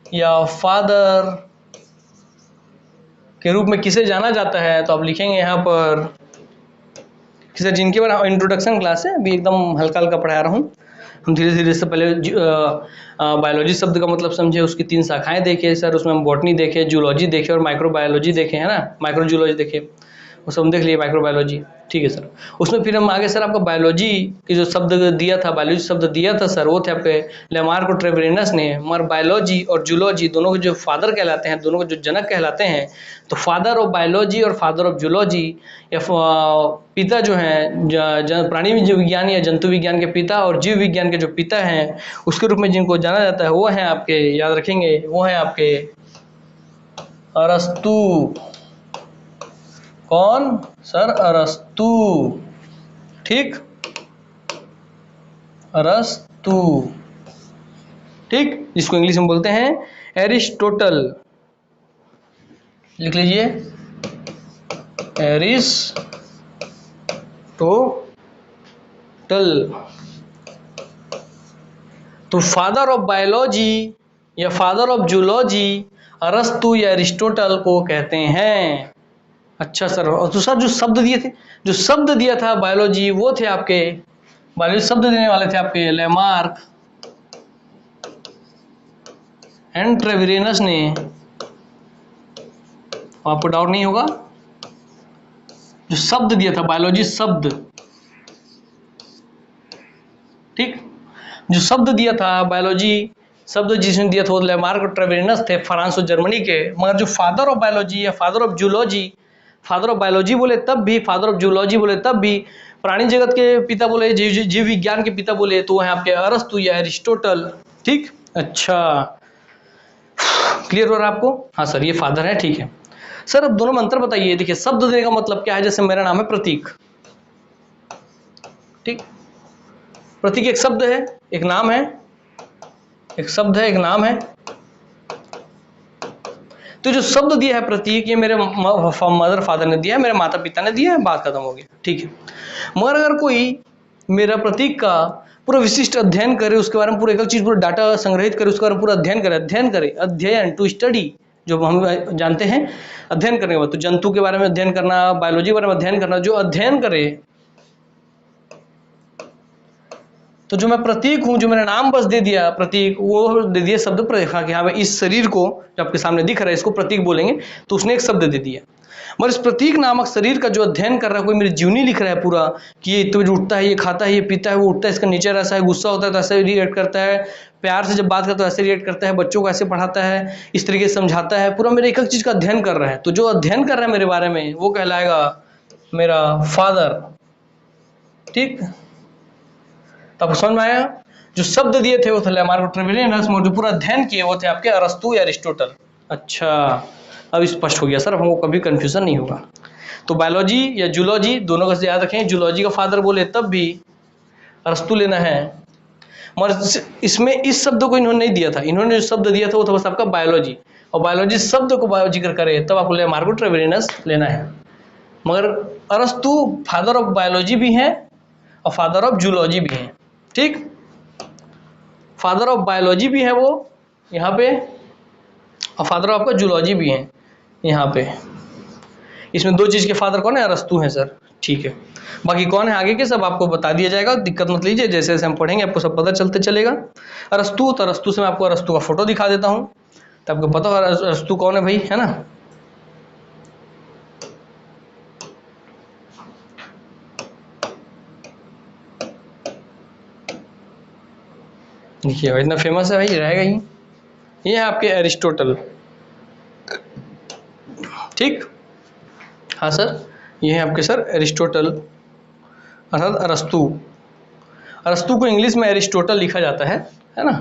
या फादर के रूप में किसे जाना जाता है? तो आप लिखेंगे यहाँ पर सर, जिनके बारे में इंट्रोडक्शन क्लास है, अभी एकदम हल्का हल्का पढ़ा रहा हूँ। हम धीरे धीरे इससे पहले बायोलॉजी शब्द का मतलब समझे, उसकी 3 शाखाएं देखे सर, उसमें हम बॉटनी देखे, जूलॉजी देखे और माइक्रोबायोलॉजी देखे, है ना, माइक्रोजूलॉजी देखे, वो सब हम देख लिए, माइक्रोबायोलॉजी। ठीक है सर, उसमें फिर हम आगे सर आपका बायोलॉजी की जो शब्द दिया था, बायोलॉजी शब्द दिया था सर, वो थे आपके लैमार्क और ट्रेविरेनस ने। मगर बायोलॉजी और जूलॉजी दोनों के जो फादर कहलाते हैं, दोनों के जो जनक कहलाते हैं, तो फादर ऑफ बायोलॉजी और फादर ऑफ जूलॉजी या पिता जो हैं प्राणी विज्ञान या जंतु विज्ञान के पिता और जीव विज्ञान के जो पिता हैं, उसके रूप में जिनको जाना जाता है वो हैं आपके, याद रखेंगे, वो हैं आपके अरस्तु। कौन सर? अरस्तु। ठीक, अरस्तु। ठीक, जिसको इंग्लिश में बोलते हैं एरिस्टोटल। लिख लीजिए एरिस्टोटल। तो फादर ऑफ बायोलॉजी या फादर ऑफ जूलॉजी अरस्तु या एरिस्टोटल को कहते हैं। अच्छा सर, और तो सर जो शब्द दिए थे, जो शब्द दिया था बायोलॉजी, वो थे आपके, बायोलॉजी शब्द देने वाले थे आपके लैमार्क एंड ट्रेविरेनस ने। आपको डाउट नहीं होगा, जो शब्द दिया था बायोलॉजी शब्द, ठीक, जो शब्द दिया था बायोलॉजी शब्द जिसने दिया था वो लैमार्क और ट्रेविरेनस थे, फ्रांस और जर्मनी के। मगर जो फादर ऑफ बायोलॉजी या father of zoology, father of biology बोले तब भी, फादर ऑफ जूलॉजी बोले तब भी, प्राणी जगत के पिता बोले, जीव विज्ञान के पिता बोले तो है आपके अरस्तु या एरिस्टोटल। ठीक, अच्छा, क्लियर हो रहा है आपको? हाँ सर, ये फादर है। ठीक है सर, अब दोनों में अंतर बताइए। देखिए, शब्द देने का मतलब क्या है? जैसे मेरा नाम है प्रतीक, ठीक, प्रतीक एक शब्द है, एक नाम है, एक शब्द है, एक नाम है। तो जो शब्द दिया है प्रतीक, ये मेरे मदर फादर ने दिया है, मेरे माता पिता ने दिया है, बात खत्म हो गई। ठीक है, मगर अगर कोई मेरा प्रतीक का पूरा विशिष्ट अध्ययन करे, उसके बारे में पूरा एक चीज, पूरा डाटा संग्रहित करे, उसके बारे में पूरा अध्ययन करे, अध्ययन टू स्टडी, जो हम जानते हैं अध्ययन करने के बाद, तो जंतु के बारे में अध्ययन करना, बायोलॉजी के बारे में अध्ययन करना, जो अध्ययन करे, तो जो मैं प्रतीक हूं, जो मेरा नाम बस दे दिया प्रतीक, वो दे दिया शब्द प्रतीक, कि हाँ भाई इस शरीर को जो आपके सामने दिख रहा है इसको प्रतीक बोलेंगे, तो उसने एक शब्द दे दिया। मगर इस प्रतीक नामक शरीर का जो अध्ययन कर रहा है, कोई मेरी जीवनी लिख रहा है पूरा, कि ये तो उठता है, ये खाता है, ये पीता है, वो उठता है, इसका नेचर ऐसा है, गुस्सा होता है तो ऐसे रिएक्ट करता है, प्यार से जब बात करता है तो ऐसे रिएक्ट करता है, बच्चों को ऐसे पढ़ाता है, इस तरीके से समझाता है, पूरा मेरे एक एक चीज का अध्ययन कर रहा है। तो जो अध्ययन कर रहा है मेरे बारे में, वो कहलाएगा मेरा फादर। ठीक, तो आपको समझ में आया? जो शब्द दिए थे वो थे लैमार्क और ट्रेविरेनस, और जो पूरा अध्ययन किए वो थे आपके अरस्तु या एरिस्टोटल। अच्छा, अब स्पष्ट हो गया सर, हमको कभी कंफ्यूजन नहीं होगा। तो बायोलॉजी या जूलॉजी दोनों का याद रखें, जूलॉजी का फादर बोले तब भी अरस्तु लेना है, मगर इसमें इस शब्द को इन्होंने नहीं दिया था, इन्होंने जो शब्द दिया था वो था बस आपका बायोलॉजी, और बायोलॉजी शब्द को जिक्र करे तब आपको मार्को ट्रेवेलिनस लेना है। मगर अरस्तु फादर ऑफ बायोलॉजी भी हैं और फादर ऑफ जूलॉजी भी हैं, ठीक। फादर ऑफ बायोलॉजी भी है वो यहाँ पे, और फादर ऑफ आपका जूलॉजी भी है यहाँ पे। इसमें दो चीज के फादर कौन है? अरस्तु हैं सर, ठीक है। बाकी कौन है आगे के सब आपको बता दिया जाएगा, दिक्कत मत लीजिए, जैसे जैसे हम पढ़ेंगे आपको सब पता चलते चलेगा। अरस्तु, तो अरस्तु से मैं आपको अरस्तु का फोटो दिखा देता हूँ, तो आपको पता हो अरस्तु कौन है भाई, है ना। देखिए भाई इतना फेमस है भाई, रहेगा ही। ये है आपके एरिस्टोटल, ठीक। हाँ सर, ये है आपके सर एरिस्टोटल अर्थात अरस्तु। अरस्तु को इंग्लिश में एरिस्टोटल लिखा जाता है ना,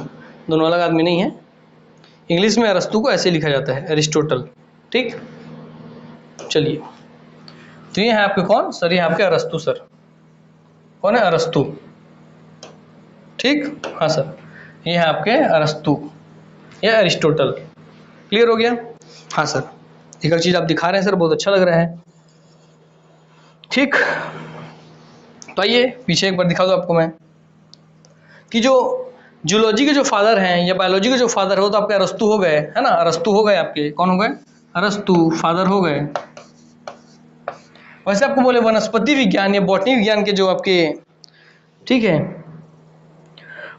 दोनों अलग आदमी नहीं है। इंग्लिश में अरस्तु को ऐसे लिखा जाता है, एरिस्टोटल, ठीक। चलिए, तो ये है आपके कौन सर? ये आपके अरस्तु सर। कौन है? अरस्तु, ठीक। हाँ सर, ये है आपके अरस्तु या एरिस्टोटल। क्लियर हो गया? हाँ सर, एक और चीज आप दिखा रहे हैं सर, बहुत अच्छा लग रहा है, ठीक। तो आइए पीछे एक बार दिखा दो आपको मैं कि जो जूलॉजी के जो फादर हैं या बायोलॉजी के जो फादर है वो तो आपके अरस्तु हो गए, है ना। अरस्तु हो गए आपके, कौन हो गए? अरस्तु फादर हो गए। वैसे आपको बोले वनस्पति विज्ञान या बॉटनी विज्ञान के जो आपके, ठीक है,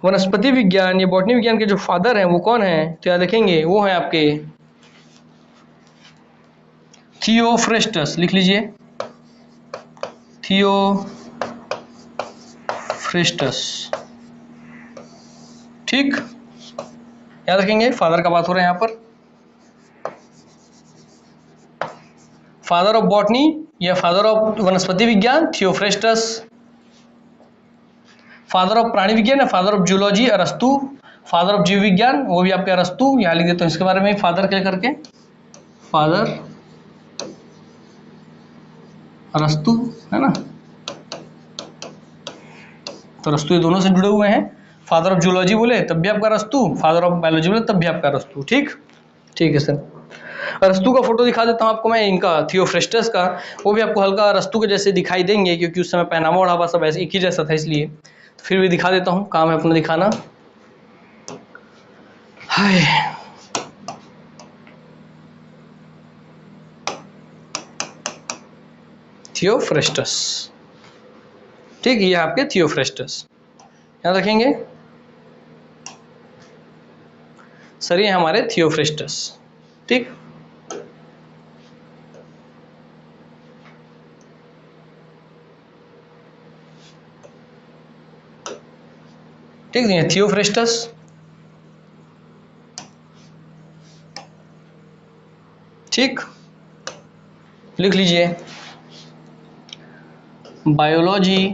वनस्पति विज्ञान या बॉटनी विज्ञान के जो फादर हैं वो कौन है? तो याद रखेंगे वो है आपके थियोफ्रेस्टस, लिख लीजिए, थियोफ्रेस्टस, ठीक। याद रखेंगे फादर का बात हो रहा है यहाँ पर। फादर ऑफ बॉटनी या फादर ऑफ वनस्पति विज्ञान थियोफ्रेस्टस, फादर ऑफ प्राणी विज्ञान या फादर ऑफ जूलॉजी अरस्तु, फादर ऑफ जीव विज्ञान वो भी आपके अरस्तु। यहाँ लिख देता हूँ इसके बारे में फादर क्या करके, फादर अरस्तु, है ना। तो अरस्तु ये दोनों से जुड़े हुए हैं। फादर ऑफ जूलॉजी बोले तब भी आपका अरस्तु, फादर ऑफ बायोलॉजी बोले तब भी आपका अरस्तु, ठीक। ठीक है सर, अरस्तु का फोटो दिखा देता हूँ आपको मैं, इनका थियोफ्रेस्टस का। वो भी आपको हल्का अरस्तु के जैसे दिखाई देंगे क्योंकि उस समय पहनावा ओढ़ावा सब ऐसे एक ही जैसा था, इसलिए तो फिर भी दिखा देता हूँ, काम है अपना दिखाना। हाय, थियोफ्रेस्टस, ठीक। ये आपके थियोफ्रेस्टस, याद रखेंगे सर, ये हमारे थियोफ्रेस्टस, ठीक। ठीक है, थियोफ्रेस्टस, ठीक। लिख लीजिए बायोलॉजी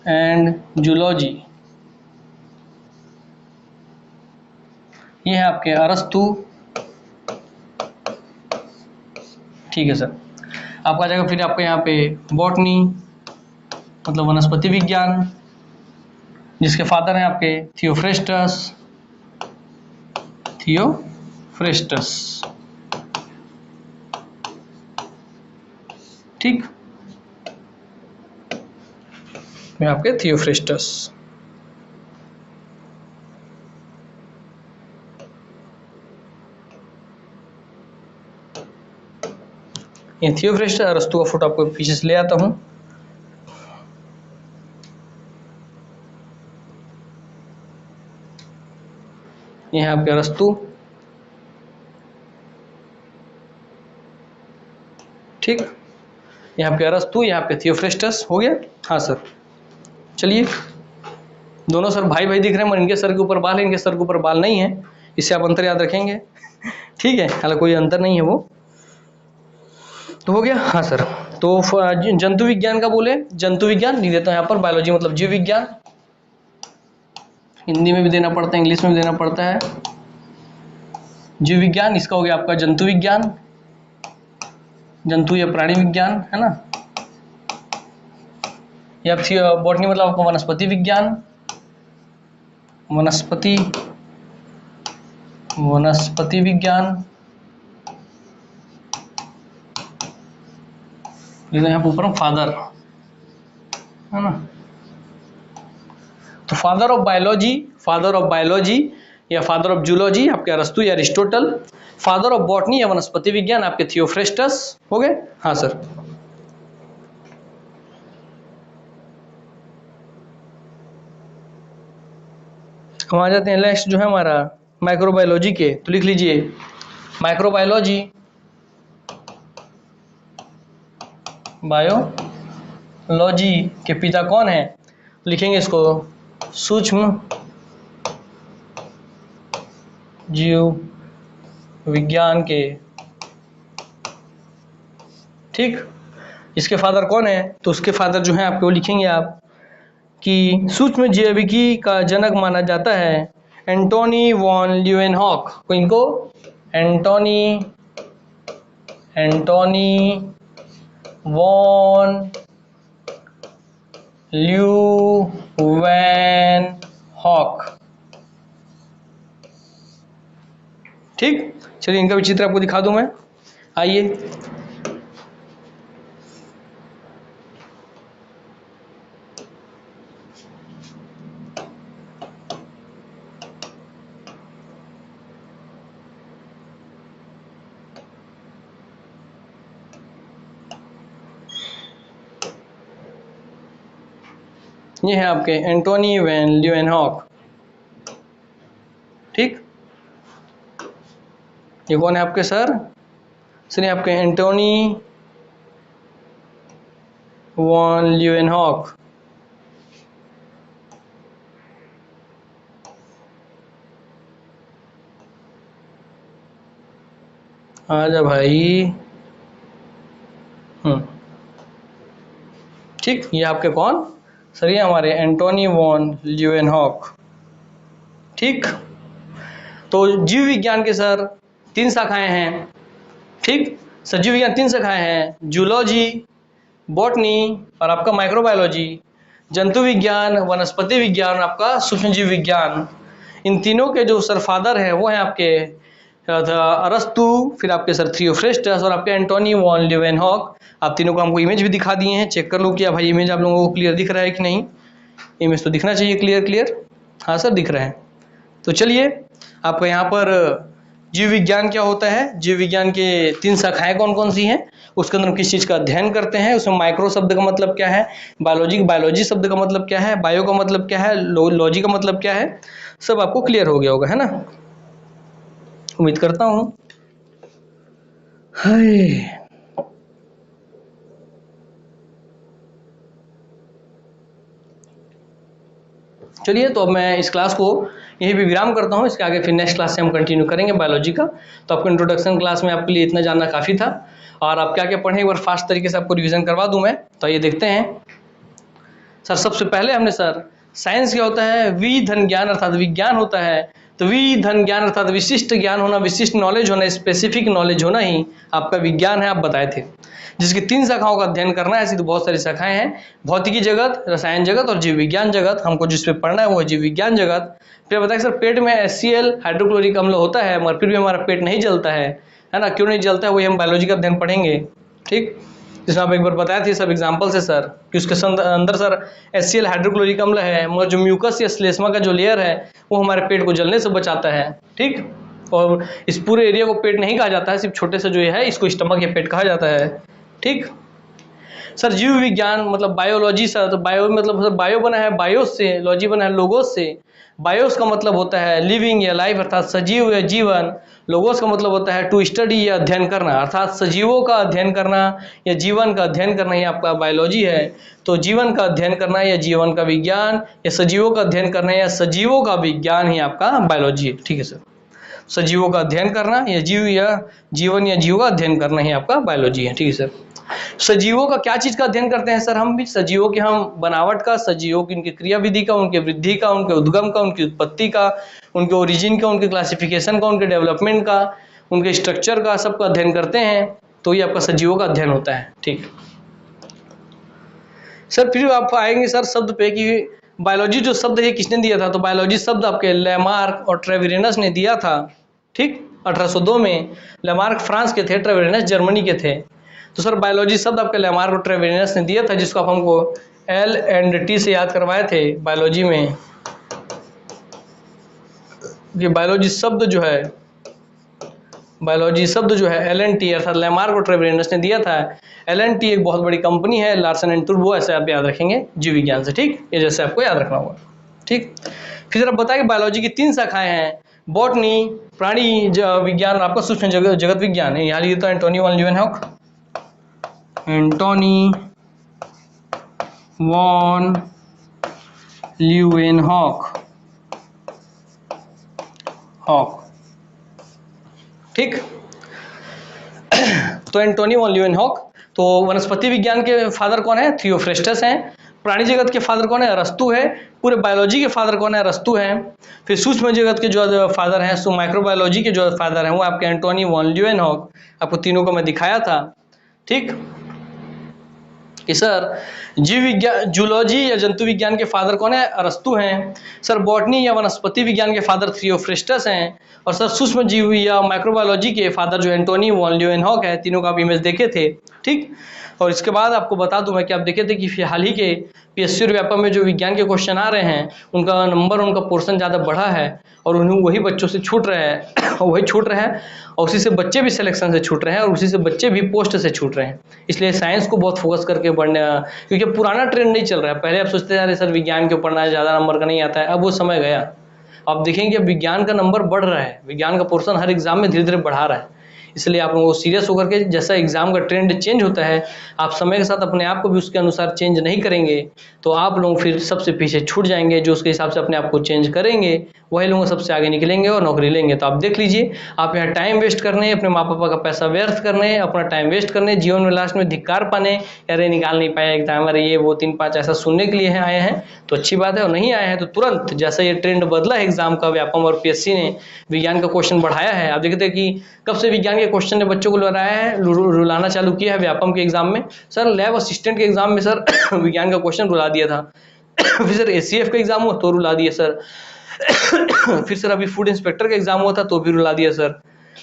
एंड जूलॉजी, ये है आपके अरस्तु, ठीक है सर। आपका जाएगा फिर आपको यहाँ पे बॉटनी मतलब वनस्पति विज्ञान, जिसके फादर हैं आपके थियोफ्रेस्टस, थियोफ्रेस्टस, ठीक। में आपके थियोफ्रेस्टस, ये थियोफ्रेस्टस। अरस्तु का फोटो आपको पीछे से ले आता हूं। ये है आपके अरस्तु, ठीक। यहाँ पे अरस्तु, यहाँ पे थियोफ्रेस्टस, हो गया। हाँ सर, चलिए, दोनों सर भाई भाई दिख रहे हैं मगर इनके सर के ऊपर बाल है, इनके सर के ऊपर बाल नहीं है, इससे आप अंतर याद रखेंगे, ठीक है। हालांकि कोई अंतर नहीं है वो, तो हो गया। हाँ सर, तो जंतु विज्ञान का बोले, जंतु विज्ञान लिख देता हूँ यहाँ पर, बायोलॉजी मतलब जीव विज्ञान, हिंदी में भी देना पड़ता है, इंग्लिश में भी देना पड़ता है। जीव विज्ञान, इसका हो गया आपका जंतु विज्ञान, जंतु या प्राणी विज्ञान, है ना। या बॉटनी मतलब आपको वनस्पति विज्ञान, वनस्पति विज्ञान, यहाँ पर ऊपर फादर है ना, तो फादर ऑफ बायोलॉजी या फादर ऑफ जूलॉजी आपके अरस्तु या अरिस्टोटल, फादर ऑफ बॉटनी या वनस्पति विज्ञान आपके थियोफ्रेस्टस हो गए। हाँ सर, हम आ जाते हैं नेक्स्ट जो है हमारा माइक्रोबायोलॉजी के, तो लिख लीजिए माइक्रोबायोलॉजी, बायोलॉजी के पिता कौन है, लिखेंगे इसको सूक्ष्म जीव विज्ञान के, ठीक। इसके फादर कौन है, तो उसके फादर जो है आपको लिखेंगे आप कि सूक्ष्म जैविकी का जनक माना जाता है एंटोनी वॉन ल्यूवेनहॉक को, इनको एंटोनी वॉन ल्यूवेनहॉक, ठीक। चलिए इनका भी चित्र आपको दिखा दूं मैं, आइए। ये है आपके एंटोनी वैन ल्यूवेनहॉक, ठीक। ये कौन है आपके सर, ये आपके एंटोनी वॉन ल्यूवेनहॉक। आजा भाई, ठीक। ये आपके कौन सर, ये हमारे एंटोनी वॉन ल्यूवेनहॉक, ठीक। तो जीव विज्ञान के सर 3 शाखाएं हैं, ठीक। सजीव विज्ञान 3 शाखाएं हैं, जूलॉजी, बॉटनी और आपका माइक्रोबायोलॉजी। जंतु विज्ञान, वनस्पति विज्ञान, आपका सूक्ष्मजीव विज्ञान। इन तीनों के जो सर फादर हैं वो हैं आपके अरस्तु, फिर आपके सर थियोफ्रेस्टस और आपके एंटोनी वॉन ल्यूवेनहॉक। आप तीनों को हमको इमेज भी दिखा दिए हैं, चेक कर लो कि भाई इमेज आप लोगों को क्लियर दिख रहा है कि नहीं। इमेज तो दिखना चाहिए क्लियर। हाँ सर दिख रहा है। तो चलिए आपको यहाँ पर जीव विज्ञान क्या होता है, जीव विज्ञान के 3 शाखाएं कौन कौन सी हैं, उसके अंदर हम किस चीज़ का अध्ययन करते हैं, उसमें माइक्रो शब्द का मतलब क्या है, बायोलॉजी शब्द का मतलब क्या है, बायो का मतलब क्या है, लॉजी का मतलब क्या है, सब आपको क्लियर हो गया होगा, है ना। उम्मीद करता हूँ। हाय, चलिए तो अब मैं इस क्लास को यहीं पे विराम करता हूँ। इसके आगे फिर नेक्स्ट क्लास से हम कंटिन्यू करेंगे बायोलॉजी का। तो आपको इंट्रोडक्शन क्लास में आपके लिए इतना जानना काफ़ी था, और आप क्या क्या पढ़ें एक बार फास्ट तरीके से आपको रिवीजन करवा दूं मैं। तो ये देखते हैं सर, सबसे पहले हमने सर साइंस क्या होता है, विधन ज्ञान अर्थात विज्ञान होता है। तो विधन ज्ञान अर्थात विशिष्ट ज्ञान होना, विशिष्ट नॉलेज होना, स्पेसिफिक नॉलेज होना ही आपका विज्ञान है, आप बताए थे। जिसकी 3 शाखाओं का अध्ययन करना है, ऐसी तो बहुत सारी शाखाएं हैं, भौतिकी जगत, रसायन जगत और जीव विज्ञान जगत। हमको जिस पे पढ़ना है वो है जीव विज्ञान जगत। फिर बताए सर पेट में HCl हाइड्रोक्लोरिक अम्ल होता है, मगर फिर भी हमारा पेट नहीं जलता है ना, क्यों नहीं जलता है, वही हम बायोलॉजी का अध्ययन पढ़ेंगे, ठीक। जिसमें आप एक बार बताए थे सब एग्जाम्पल से सर कि उसके अंदर सर HCl हाइड्रोक्लोरिक अम्ल है, मगर जो म्यूकस या श्लेष्मा का जो लेयर है वो हमारे पेट को जलने से बचाता है, ठीक। और इस पूरे एरिया को पेट नहीं कहा जाता है, सिर्फ छोटे से जो है इसको स्टमक या पेट कहा जाता है, ठीक। सर जीव विज्ञान मतलब बायोलॉजी सर, तो बायो मतलब सर बायो बना है बायोस से, लॉजी बना है लोगोस से। बायोस का मतलब होता है लिविंग या लाइफ अर्थात सजीव या जीवन। लोगोस का मतलब होता है टू स्टडी या अध्ययन करना, अर्थात सजीवों का अध्ययन करना या जीवन का अध्ययन करना ही आपका बायोलॉजी है। तो जीवन का अध्ययन करना या जीवन का विज्ञान या सजीवों का अध्ययन करना या सजीवों का विज्ञान ही आपका बायोलॉजी है, ठीक है सर। सजीवों का अध्ययन करना या जीवन या जीव का अध्ययन करना ही आपका बायोलॉजी है, ठीक है सर। सजीवों का क्या चीज का अध्ययन करते हैं सर, हम भी सजीवों की हम बनावट का, सजीवों की उनकी क्रिया विधि का, उनके वृद्धि का, उनके उद्गम का, उनकी उत्पत्ति का, उनके ओरिजिन का, उनके क्लासिफिकेशन का, उनके डेवलपमेंट का, उनके स्ट्रक्चर का, सबका अध्ययन करते हैं। तो ये आपका सजीवों का अध्ययन होता है, ठीक। सर फिर आप आएंगे सर शब्द पे कि बायोलॉजी जो शब्द है किसने दिया था, तो बायोलॉजी शब्द आपके लेमार्क और ट्रेविरेनस ने दिया था, ठीक, 1802 में। लेमार्क फ्रांस के थे, ट्रेविरेनस जर्मनी के थे। तो सर बायोलॉजी शब्द आपके लेमार्क और ट्रेविरेनस ने दिया था, जिसको आप हमको L&T से याद करवाए थे बायोलॉजी में। ये बायोलॉजी शब्द जो है L&T अर्थात लेमार्क और ट्रेविरेनस ने दिया था। L&T एक बहुत बड़ी कंपनी है, लार्सन एंड टुब्रो, ऐसे आप याद रखेंगे जीव विज्ञान से, ठीक, ये जैसे आपको याद रखना होगा, ठीक। फिर जरा बताइए कि बायोलॉजी की 3 शाखाएं हैं, बॉटनी, प्राणी विज्ञान और आपका सूक्ष्म जगत विज्ञान है। यहाँ लिखिए तो एंटोनी वॉन ल्यूवेनहॉक, ठीक। तो एंटोनी वॉन ल्यूवेनहॉक, तो वनस्पति विज्ञान के फादर कौन है? थियोफ्रेस्टस हैं। प्राणी जगत के फादर कौन है? अरस्तु है। पूरे बायोलॉजी के फादर कौन है? अरस्तु है। फिर सूक्ष्म जगत के जो फादर हैं, सो माइक्रोबायोलॉजी के जो फादर हैं वो आपके एंटोनी वॉन ल्यूवेनहॉक। आपको तीनों को मैं दिखाया था, ठीक, कि सर जीव विज्ञान जूलॉजी या जंतु विज्ञान के फादर कौन है? अरस्तु हैं। सर बॉटनी या वनस्पति विज्ञान के फादर थियोफ्रेस्टस हैं। और सर सूक्ष्म जीव या माइक्रोबायोलॉजी के फादर जो एंटोनी वॉन ल्यूवेनहॉक है। तीनों का आप इमेज देखे थे, ठीक। और इसके बाद आपको बता दूं मैं कि आप देखे थे कि हाल ही के पीएससी और व्यापम में जो विज्ञान के क्वेश्चन आ रहे हैं उनका नंबर, उनका पोर्शन ज़्यादा बढ़ा है और उन्हें वही बच्चों से छूट रहे हैं और वही छूट रहे हैं और उसी से बच्चे भी सिलेक्शन से छूट रहे हैं और उसी से बच्चे भी पोस्ट से छूट रहे हैं। इसलिए साइंस को बहुत फोकस करके बढ़ने, क्योंकि पुराना ट्रेंड नहीं चल रहा है। पहले आप सोचते जा रहे सर विज्ञान क्यों पढ़ना है, ज़्यादा नंबर का नहीं आता है, अब वो समय गया। आप देखेंगे विज्ञान का नंबर बढ़ रहा है, विज्ञान का पोर्शन हर एग्जाम में धीरे धीरे बढ़ा रहा है। इसलिए आप लोगों को सीरियस होकर के, जैसा एग्जाम का ट्रेंड चेंज होता है, आप समय के साथ अपने आप को भी उसके अनुसार चेंज नहीं करेंगे तो आप लोग फिर सबसे पीछे छूट जाएंगे। जो उसके हिसाब से अपने आप को चेंज करेंगे वही लोग सबसे आगे निकलेंगे और नौकरी लेंगे। तो आप देख लीजिए, आप यहाँ टाइम वेस्ट करने, अपने माँ पापा का पैसा व्यर्थ करने, अपना टाइम वेस्ट करने, जीवन में लास्ट में धिक्कार पाने, अरे निकाल नहीं पाया एग्जाम, अरे ये वो 3-5 ऐसा सुनने के लिए आए हैं तो अच्छी बात है। और नहीं आए हैं तो तुरंत, जैसा ये ट्रेंड बदला है एग्जाम का, व्यापम और पीएससी ने विज्ञान का क्वेश्चन बढ़ाया है। आप देखते हैं कि कब से विज्ञान के क्वेश्चन ने बच्चों को रुलाना चालू किया है। व्यापम के एग्जाम में सर, लैब असिस्टेंट के एग्जाम में सर विज्ञान का क्वेश्चन रुला दिया था। फिर सर एसीएफ का एग्जाम हुआ तो रुला दिया सर। फिर सर अभी फूड इंस्पेक्टर का एग्जाम हुआ था तो भी रुला दिया सर।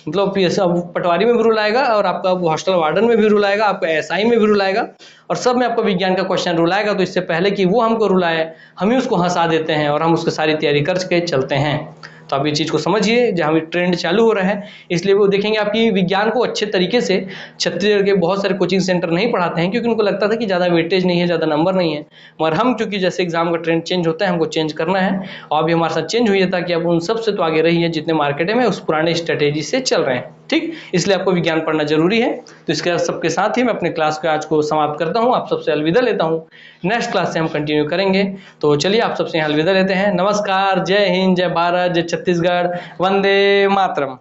मतलब पटवारी में भी रुलाएगा और आपका हॉस्टल वार्डन में भी रुलाएगा, आपका एसआई में भी रुलाएगा और सब में आपका विज्ञान का क्वेश्चन रुलाएगा। तो इससे पहले कि वो हमको रुलाए, हम ही उसको हंसा देते हैं और हम उसकी सारी तैयारी करके चलते हैं। तो आप ये चीज़ को समझिए, जहाँ भी ट्रेंड चालू हो रहा है, इसलिए वो देखेंगे आपकी विज्ञान को अच्छे तरीके से छत्तीसगढ़ के बहुत सारे कोचिंग सेंटर नहीं पढ़ाते हैं, क्योंकि उनको लगता था कि ज़्यादा वेटेज नहीं है, ज़्यादा नंबर नहीं है। मगर हम, क्योंकि जैसे एग्जाम का ट्रेंड चेंज होता है, हमको चेंज करना है और अभी हमारे साथ चेंज हुई है ताकि आप उन सब से तो आगे रहिए जितने मार्केट में उस पुराने स्ट्रेटेजी से चल रहे हैं, ठीक। इसलिए आपको विज्ञान पढ़ना जरूरी है। तो इसके सबके साथ ही मैं अपने क्लास को आज को समाप्त करता हूँ, आप सबसे अलविदा लेता हूँ। नेक्स्ट क्लास से हम कंटिन्यू करेंगे। तो चलिए आप सबसे यहाँ अलविदा लेते हैं। नमस्कार, जय हिंद, जय भारत, जय छत्तीसगढ़, वंदे मातरम।